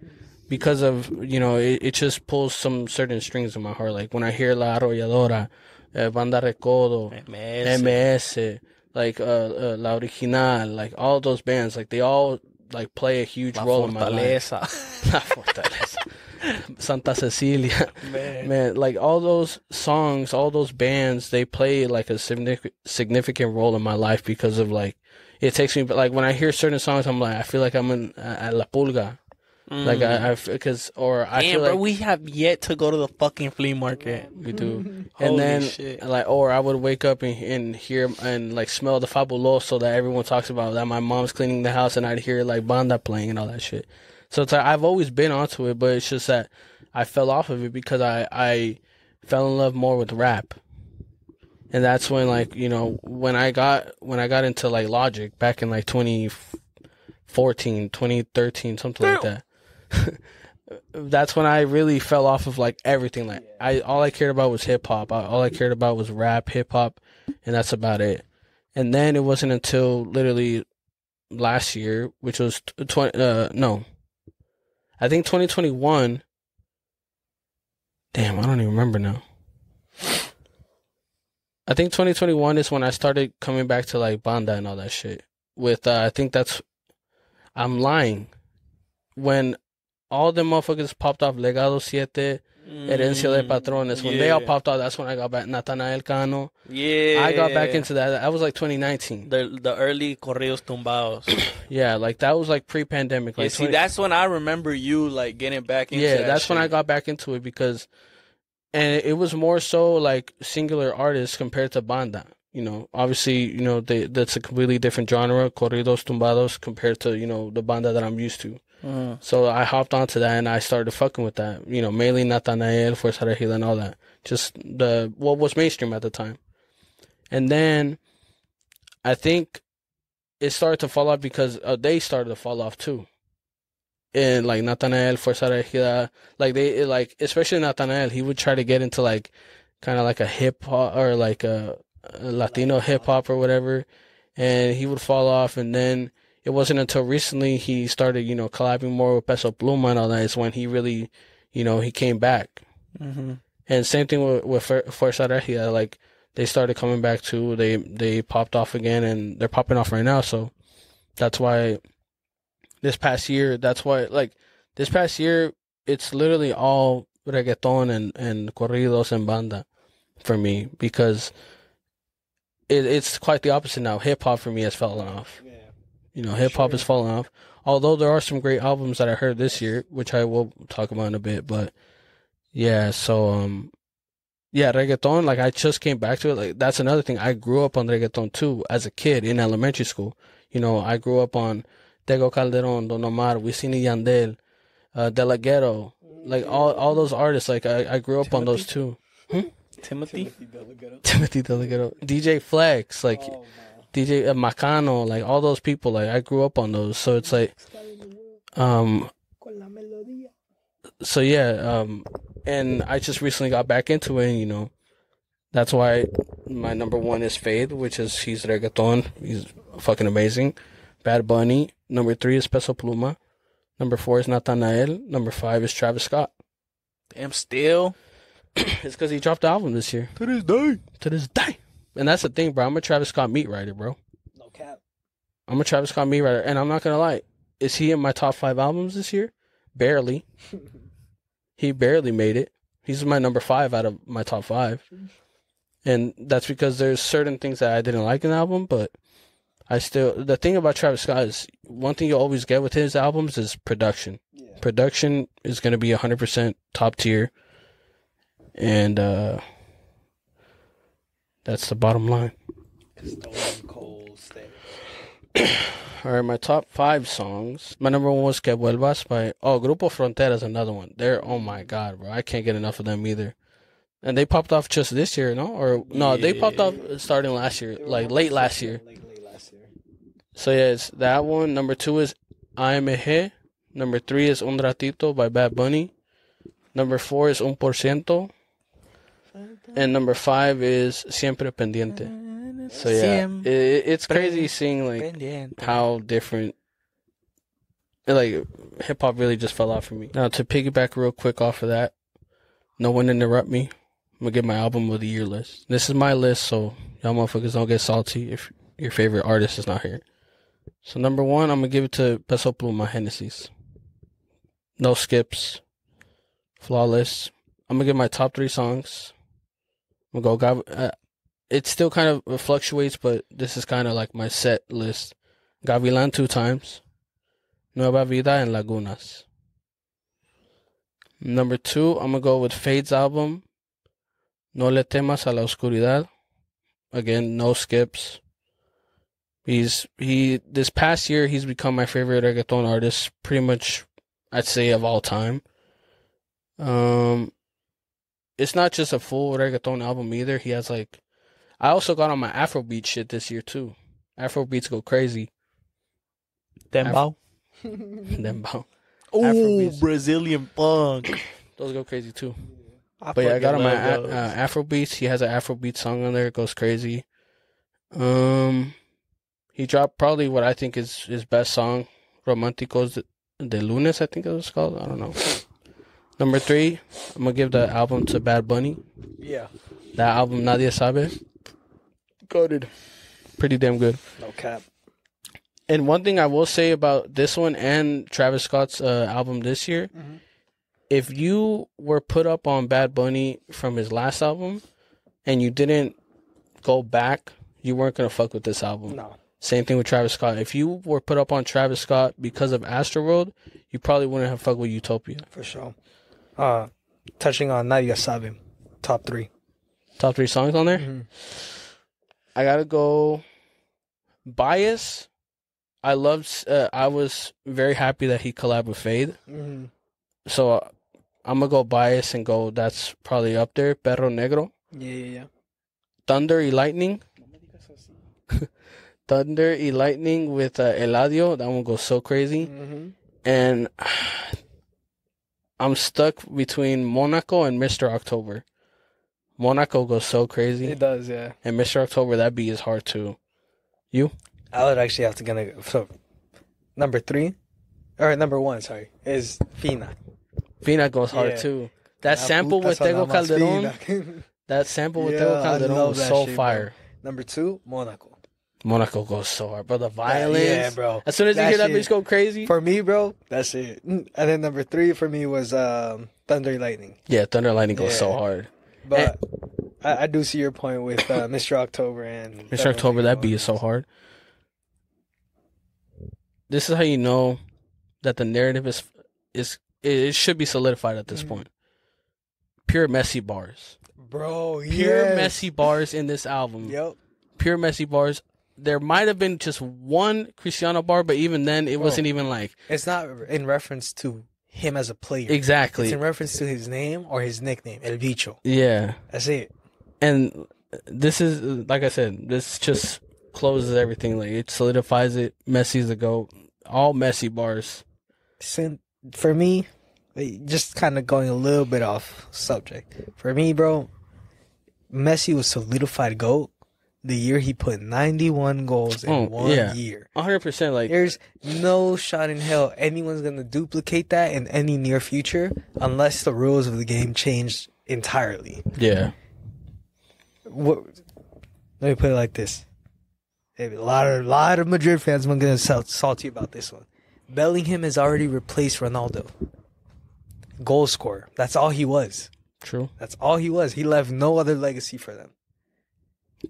because of it just pulls some certain strings in my heart. Like when I hear La Arrolladora, Banda Recodo, MS, like La Original, like all those bands, like they all like play a huge role in my life. La Fortaleza. Santa Cecilia, man, like all those songs, all those bands, they play like a significant role in my life because of like it takes me. Like when I hear certain songs, I'm like, I feel like I'm in at La Pulga, like I feel bro, like we have yet to go to the fucking flea market. We do, and then shit. Like, or I would wake up and hear and like smell the fabuloso that everyone talks about. That my mom's cleaning the house, and I'd hear like banda playing and all that shit. So it's like I've always been onto it, but it's just that I fell off of it because I fell in love more with rap, and that's when like when I got into like Logic back in like 2014, 2013, something like that. That's when I really fell off of like everything. Like all I cared about was hip hop. All I cared about was rap, hip hop, and that's about it. And then it wasn't until literally last year, which was I think 2021. Damn, I don't even remember now. I think 2021 is when I started coming back to like banda and all that shit. With I think I'm lying. When all the motherfuckers popped off, Legado 7, Herencia de Patrones, when they all popped off, that's when I got back. Natanael Cano. Yeah. I got back into that. That was like 2019. The early corridos tumbados. Yeah, like that was like pre-pandemic. Like that's when I remember you like getting back into that that's shit. when I got back into it and it was more so like singular artists compared to banda. Obviously, that's a completely different genre, corridos tumbados, compared to, the banda that I'm used to. So I hopped onto that and I started fucking with that. Mainly Natanael, Fuerza Regida, and all that. Just what was mainstream at the time. And then I think it started to fall off because they started to fall off too. And like Natanael, Fuerza Regida, like especially Natanael, he would try to get into like kind of like a hip hop or like a Latino hip hop or whatever, and he would fall off. And then it wasn't until recently he started, collabing more with Peso Pluma and all that is when he really, he came back. Mm-hmm. And same thing with Fuerza Regida, like they started coming back too. They popped off again, and they're popping off right now. So that's why this past year, it's literally all reggaeton and corridos and banda for me, because it's quite the opposite now. Hip hop for me has fallen off. Hip hop has fallen off. Although there are some great albums that I heard this year, which I will talk about in a bit. But yeah, so reggaeton. Like I just came back to it. Like that's another thing. I grew up on reggaeton too as a kid in elementary school. I grew up on Tego Calderon, Don Omar, Wisin y Yandel, De La Ghetto, like all those artists. Like I grew up on those too. Timothy De La Ghetto, DJ Flex, like DJ Macano, like all those people. Like I grew up on those. So it's like, so yeah, and I just recently got back into it. And, that's why my number one is Fade, he's reggaeton. He's fucking amazing. Bad Bunny. Number 3 is Peso Pluma. Number 4 is Natanael. Number 5 is Travis Scott. Damn, still. It's because he dropped the album this year. To this day. And that's the thing, bro. I'm a Travis Scott meat writer, bro. No cap. I'm a Travis Scott meat writer. And I'm not going to lie. Is he in my top 5 albums this year? Barely. He barely made it. He's my number 5 out of my top 5. And that's because there's certain things that I didn't like in the album, but the thing about Travis Scott is one thing you always get with his albums is production. Yeah. Production is going to be 100% top tier. And that's the bottom line. All right, my top 5 songs. My number 1 was Que Vuelvas by Grupo Frontera is another one. Oh my God, bro. I can't get enough of them either. And they popped off just this year, no? Or no, they popped off starting last year, like late last year. So yeah, it's that one. Number 2 is AMG. Number 3 is Un Ratito by Bad Bunny. Number 4 is 1%. And number 5 is Siempre Pendiente. So yeah, it's crazy seeing like how different like hip hop really just fell out for me. Now to piggyback real quick off of that, no one interrupt me. I'm gonna give my album of the year list. This is my list, so y'all motherfuckers don't get salty if your favorite artist is not here. So number 1, I'm gonna give it to Peso Pluma Hennessy's. No skips, flawless. I'm gonna give my top 3 songs. I'm gonna go. It still kind of fluctuates, but this is kind of like my set list. Gavilan 2 times. Nueva Vida and Lagunas. Number 2, I'm gonna go with Fade's album. No le temas a la oscuridad. Again, no skips. This past year he's become my favorite reggaeton artist, pretty much I'd say of all time. It's not just a full reggaeton album either. He has like, I also got on my Afrobeat shit this year too. Afrobeats go crazy. Dembow. Dembow. Oh, Brazilian funk. Those go crazy too. But yeah, I got on my Afrobeats. He has an Afrobeat song on there. It goes crazy. He dropped probably what I think is his best song, Románticos de Lunes, I think it was called. I don't know. Number 3, I'm going to give the album to Bad Bunny. Yeah. That album, Nadie Sabe. Goated. Pretty damn good. No cap. And one thing I will say about this one and Travis Scott's album this year, if you were put up on Bad Bunny from his last album and you didn't go back, you weren't going to fuck with this album. No. Same thing with Travis Scott. If you were put up on Travis Scott because of Astroworld, you probably wouldn't have fucked with Utopia. For sure. Touching on Nadia Sabe, top 3. Top 3 songs on there? I got to go Bias. I was very happy that he collabed with Fade. So I'm going to go Bias and go, that's probably up there. Perro Negro. Yeah. Thunder y Lightning. Thunder y Lightning with Eladio. That one goes so crazy. And I'm stuck between Monaco and Mr. October. Monaco goes so crazy. It does, yeah. And Mr. October, that beat is hard too. You? I would actually have to go. So, number 1, sorry, is Fina. Fina goes hard too. That sample with Tego Calderon. That sample with Tego Calderon was so fire. Bro. Number 2, Monaco. Monaco goes so hard, bro. The violence. Yeah, bro. As soon as you hear that bitch go crazy. For me, bro, that's it. And then number 3 for me was Thunder and Lightning. Yeah, Thunder and Lightning goes so hard. But I do see your point with Mr. October and Mr. October. That beat is so hard. This is how you know that the narrative is it should be solidified at this point. Pure messy bars. Bro, Pure messy bars in this album. Yep. Pure messy bars. There might have been just one Cristiano bar, but even then, it wasn't even like... It's not in reference to him as a player. Exactly. It's in reference to his name or his nickname, El Bicho. Yeah. That's it. And this is, like I said, this just closes everything. Like, it solidifies it. Messi's the GOAT. All messy bars. For me, just kind of going a little bit off subject. For me, bro, Messi was solidified GOAT the year he put 91 goals in one year. 100%. Like, there's no shot in hell anyone's going to duplicate that in any near future unless the rules of the game change entirely. Yeah. Let me put it like this. A lot of Madrid fans are going to salty about this one. Bellingham has already replaced Ronaldo. Goal scorer. That's all he was. True. That's all he was. He left no other legacy for them.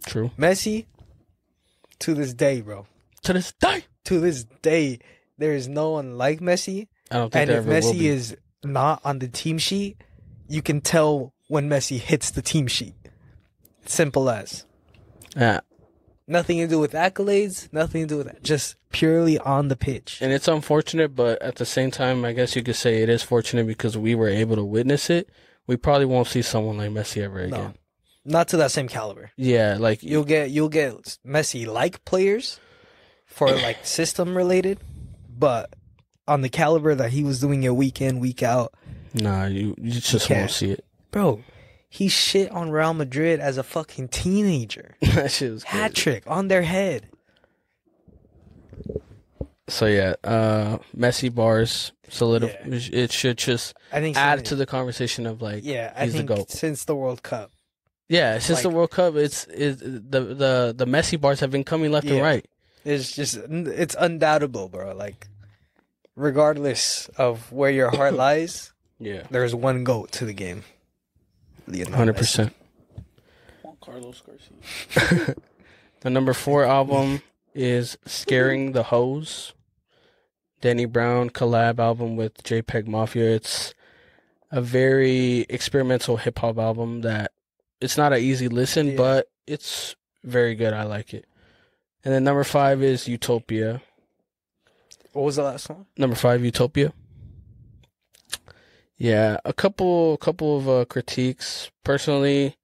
True. Messi, to this day, bro. To this day, there is no one like Messi. I don't think there ever will be. And if Messi is not on the team sheet, you can tell when Messi hits the team sheet. Simple as. Yeah. Nothing to do with accolades, nothing to do with that. Just purely on the pitch. And it's unfortunate, but at the same time, I guess you could say it is fortunate because we were able to witness it. We probably won't see someone like Messi ever again. No, not to that same caliber. Yeah, like you'll get Messi-like players for like system related, but on the caliber that he was doing it week in, week out. Nah, you just won't see it. Bro, he shit on Real Madrid as a fucking teenager. That shit was hat trick on their head. So yeah, Messi bars it should just add to the conversation of like he's the GOAT. Since the World Cup. Yeah, since the World Cup, it's the Messi bars have been coming left and right. It's undoubtable, bro. Like, regardless of where your heart lies, there's one GOAT to the game. 100%. Juan Carlos Garcia. The number 4 album is "Scaring the Hoes," Danny Brown collab album with JPEG Mafia. It's a very experimental hip hop album that it's not an easy listen, but it's very good. I like it. And then number 5 is Utopia. What was the last one? Number 5, Utopia. Yeah, a couple of critiques. Personally,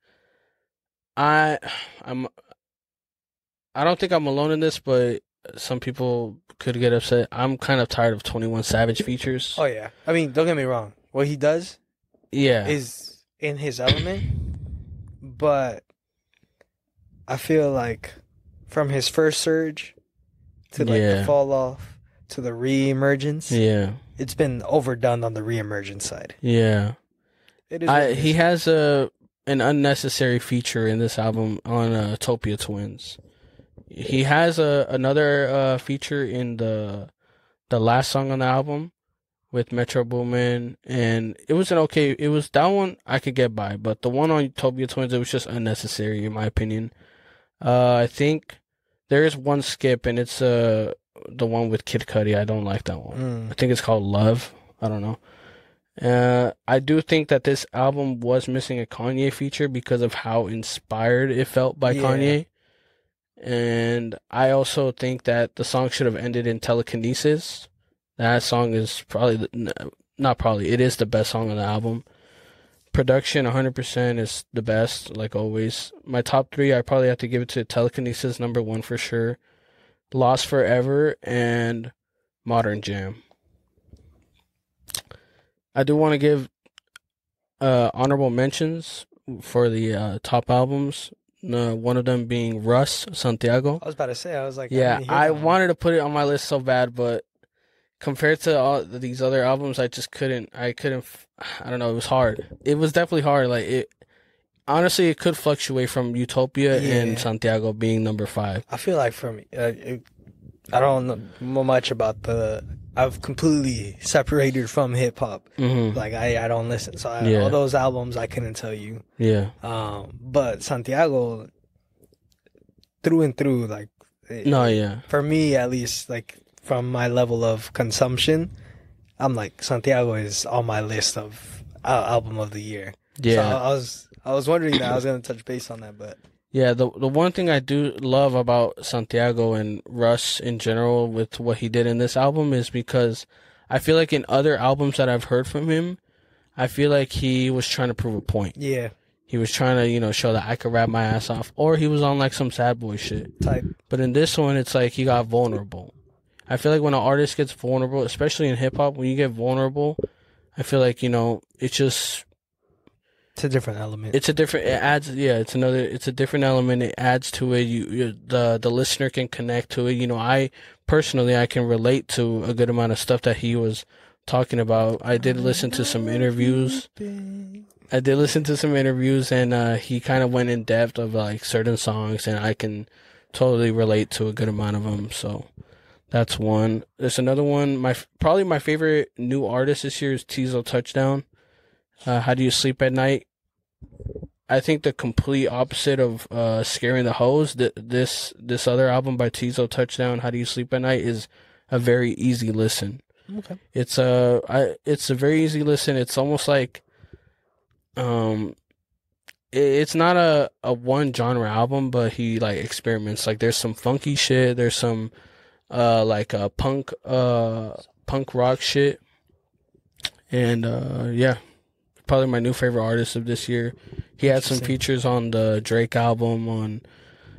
I don't think I'm alone in this, but some people could get upset. I'm kind of tired of 21 Savage features. Oh yeah, I mean, don't get me wrong. What he does, is in his element. But I feel like from his first surge to like the fall off to the re-emergence, it's been overdone on the re-emergence side. Yeah, he has an unnecessary feature in this album on Utopia Twins. He has another feature in the last song on the album with Metro Boomin, and it was that one I could get by, but the one on Utopia Twins, it was just unnecessary in my opinion. I think there is one skip, and it's the one with Kid Cudi. I don't like that one. I think it's called Love. I don't know. I do think that this album was missing a Kanye feature because of how inspired it felt by Kanye. And I also think that the song should have ended in Telekinesis. That song is it is the best song on the album. Production 100% is the best, like always. My top 3, I probably have to give it to Telekinesis, number 1 for sure. Lost Forever and Modern Jam. I do want to give honorable mentions for the top albums. One of them being Russ Santiago. I was about to say, I wanted to put it on my list so bad, but compared to all these other albums, I just couldn't. I don't know. It was hard. It was definitely hard. Like it. Honestly, it could fluctuate from Utopia and Santiago being number 5. I feel like for me, I don't know much about I've completely separated from hip hop. Mm-hmm. Like I don't listen, so all those albums I couldn't tell you. Yeah. But Santiago, through and through, like. For me, at least, like. From my level of consumption, I'm like, Santiago is on my list of album of the year. Yeah. So I was wondering that I was gonna touch base on that, but the one thing I do love about Santiago and Russ in general with what he did in this album is because I feel like in other albums that I've heard from him, I feel like he was trying to prove a point. Yeah. He was trying to, show that I could rap my ass off, or he was on like some sad boy shit type. But in this one, it's like he got vulnerable. I feel like when an artist gets vulnerable, especially in hip hop, when you get vulnerable, I feel like, it's just. It's a different element. It's a different, it adds, it's a different element. It adds to it. The listener can connect to it. I can relate to a good amount of stuff that he was talking about. I did listen to some interviews. And he kind of went in depth of like certain songs, and I can totally relate to a good amount of them. So. That's one. There's another one. Probably my favorite new artist this year is Tizo Touchdown. How Do You Sleep at Night? I think the complete opposite of Scaring the Hoes. This other album by Tizo Touchdown, How Do You Sleep at Night, is a very easy listen. Okay. It's a very easy listen. It's almost like it's not a one genre album, but he like experiments. Like there's some funky shit. There's some punk rock shit, and probably my new favorite artist of this year. He had some features on the Drake album, on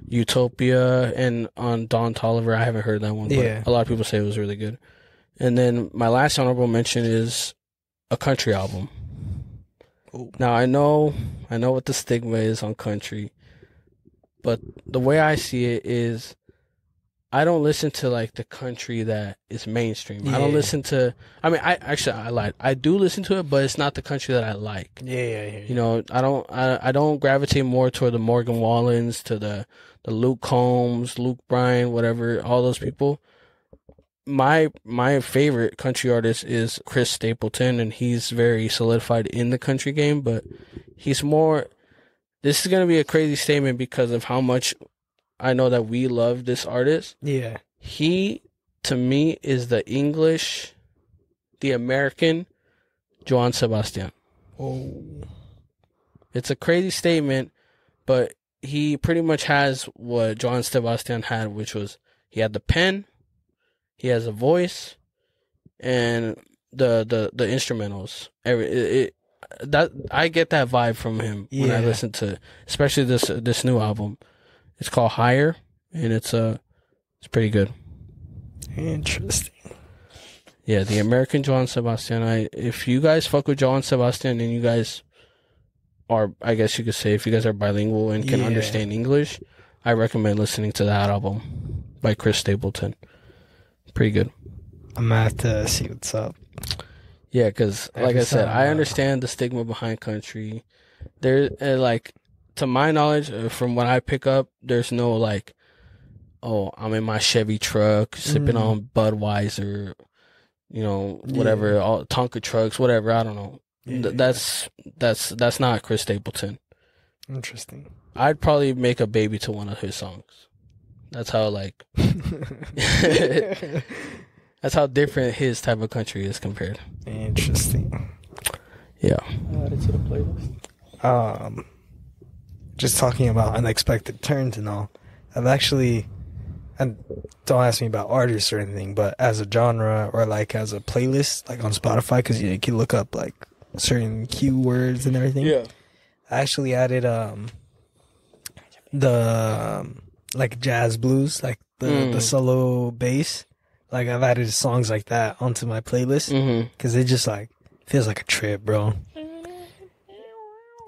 Utopia, and on Don Toliver. I haven't heard that one, but a lot of people say it was really good. And then my last honorable mention is a country album. Oh. Now I know what the stigma is on country, but the way I see it is, I don't listen to like the country that is mainstream. I don't listen to. I mean, I lied. I do listen to it, but it's not the country that I like. Yeah. You know, I don't gravitate more toward the Morgan Wallens, to the Luke Combs, Luke Bryan, whatever, all those people. My favorite country artist is Chris Stapleton, and he's very solidified in the country game, but he's more. This is gonna be a crazy statement because of how much I know that we love this artist. Yeah. He, to me, is the American Joan Sebastian. Oh. It's a crazy statement, but he pretty much has what Joan Sebastian had, which was, he had the pen, he has a voice, and the instrumentals. That I get that vibe from him when I listen to, especially this new album. It's called Higher, and it's pretty good. Interesting. Yeah, the American Joan Sebastian. If you guys fuck with Joan Sebastian, and you guys are, I guess you could say, if you guys are bilingual and can understand English, I recommend listening to that album by Chris Stapleton. Pretty good. I'm gonna have to see what's up. Yeah, because like I said, I understand the stigma behind country. There, like, to my knowledge, from what I pick up, there's no like, oh, I'm in my Chevy truck sipping on Budweiser, you know, whatever, all Tonka trucks, whatever. I don't know. That's not Chris Stapleton. Interesting. I'd probably make a baby to one of his songs. That's how like, that's how different his type of country is compared. Interesting. Yeah. Add it to the playlist. Just talking about unexpected turns and all, I've actually, and don't ask me about artists or anything, but as a genre or like as a playlist, like on Spotify, because you can look up like certain keywords and everything. Yeah. I actually added the like jazz blues, like the solo bass. Like I've added songs like that onto my playlist because it just like feels like a trip, bro.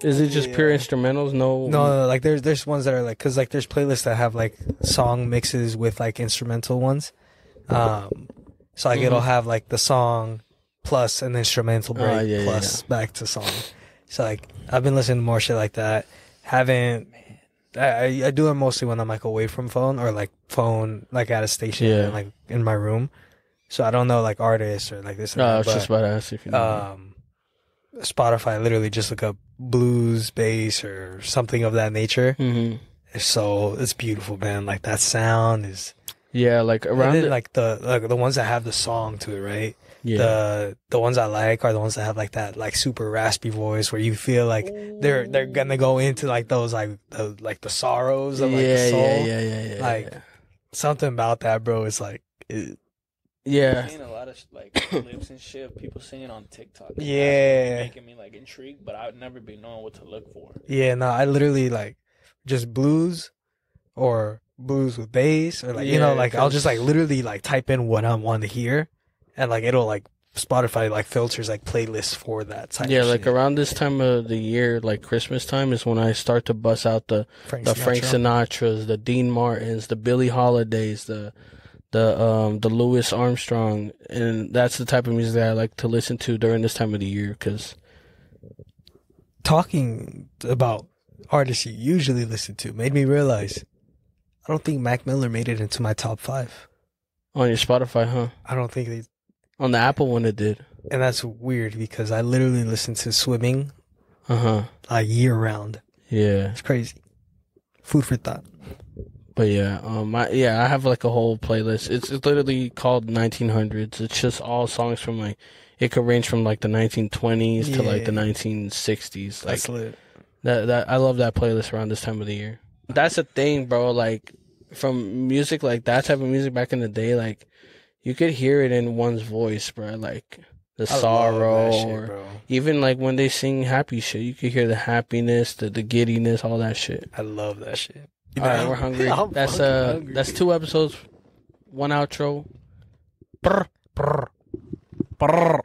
Is it just pure instrumentals? No, like there's ones that are like, cause like there's playlists that have like song mixes with like instrumental ones. So like it'll have like the song plus an instrumental break plus back to song. So like I've been listening to more shit like that. I do it mostly when I'm like away from phone or like phone like at a station and like in my room. So I don't know like artists or like this. And I was just about to ask if you know. Spotify, literally just look up blues, bass, or something of that nature. So it's beautiful, man. Like that sound is like around the ones that have the song to it, right? The ones I like are the ones that have like that like super raspy voice where you feel like they're gonna go into like those like the sorrows of like the soul. Like something about that, bro. It's like I've seen a lot of like clips and shit of people singing on TikTok. Making me like intrigued, but I'd never be knowing what to look for. Yeah, no, I literally like just blues or blues with bass or like you know, like I'll just like literally like type in what I want to hear, and like it'll like Spotify like filters like playlists for that type. Yeah, like around this time of the year, like Christmas time, is when I start to bust out the Frank Sinatras, the Dean Martins, the Billie Holidays, the Louis Armstrong, and that's the type of music that I like to listen to during this time of the year. Because talking about artists you usually listen to made me realize I don't think Mac Miller made it into my top 5 on your Spotify, huh? I don't think they. On the Apple one, it did, and that's weird because I literally listen to Swimming, year round. Yeah, it's crazy. Food for thought. But I have like a whole playlist. It's literally called 1900s. It's just all songs from like, it could range from like the 1920s to like the 1960s. Like, that's lit. That I love that playlist around this time of the year. That's the thing, bro. Like from music, like that type of music back in the day, like you could hear it in one's voice, bro. Like the sorrow, shit, or even like when they sing happy shit, you could hear the happiness, the giddiness, all that shit. I love that shit. All right, we're hungry. That's 2 episodes, 1 outro. Brr, brr, brr.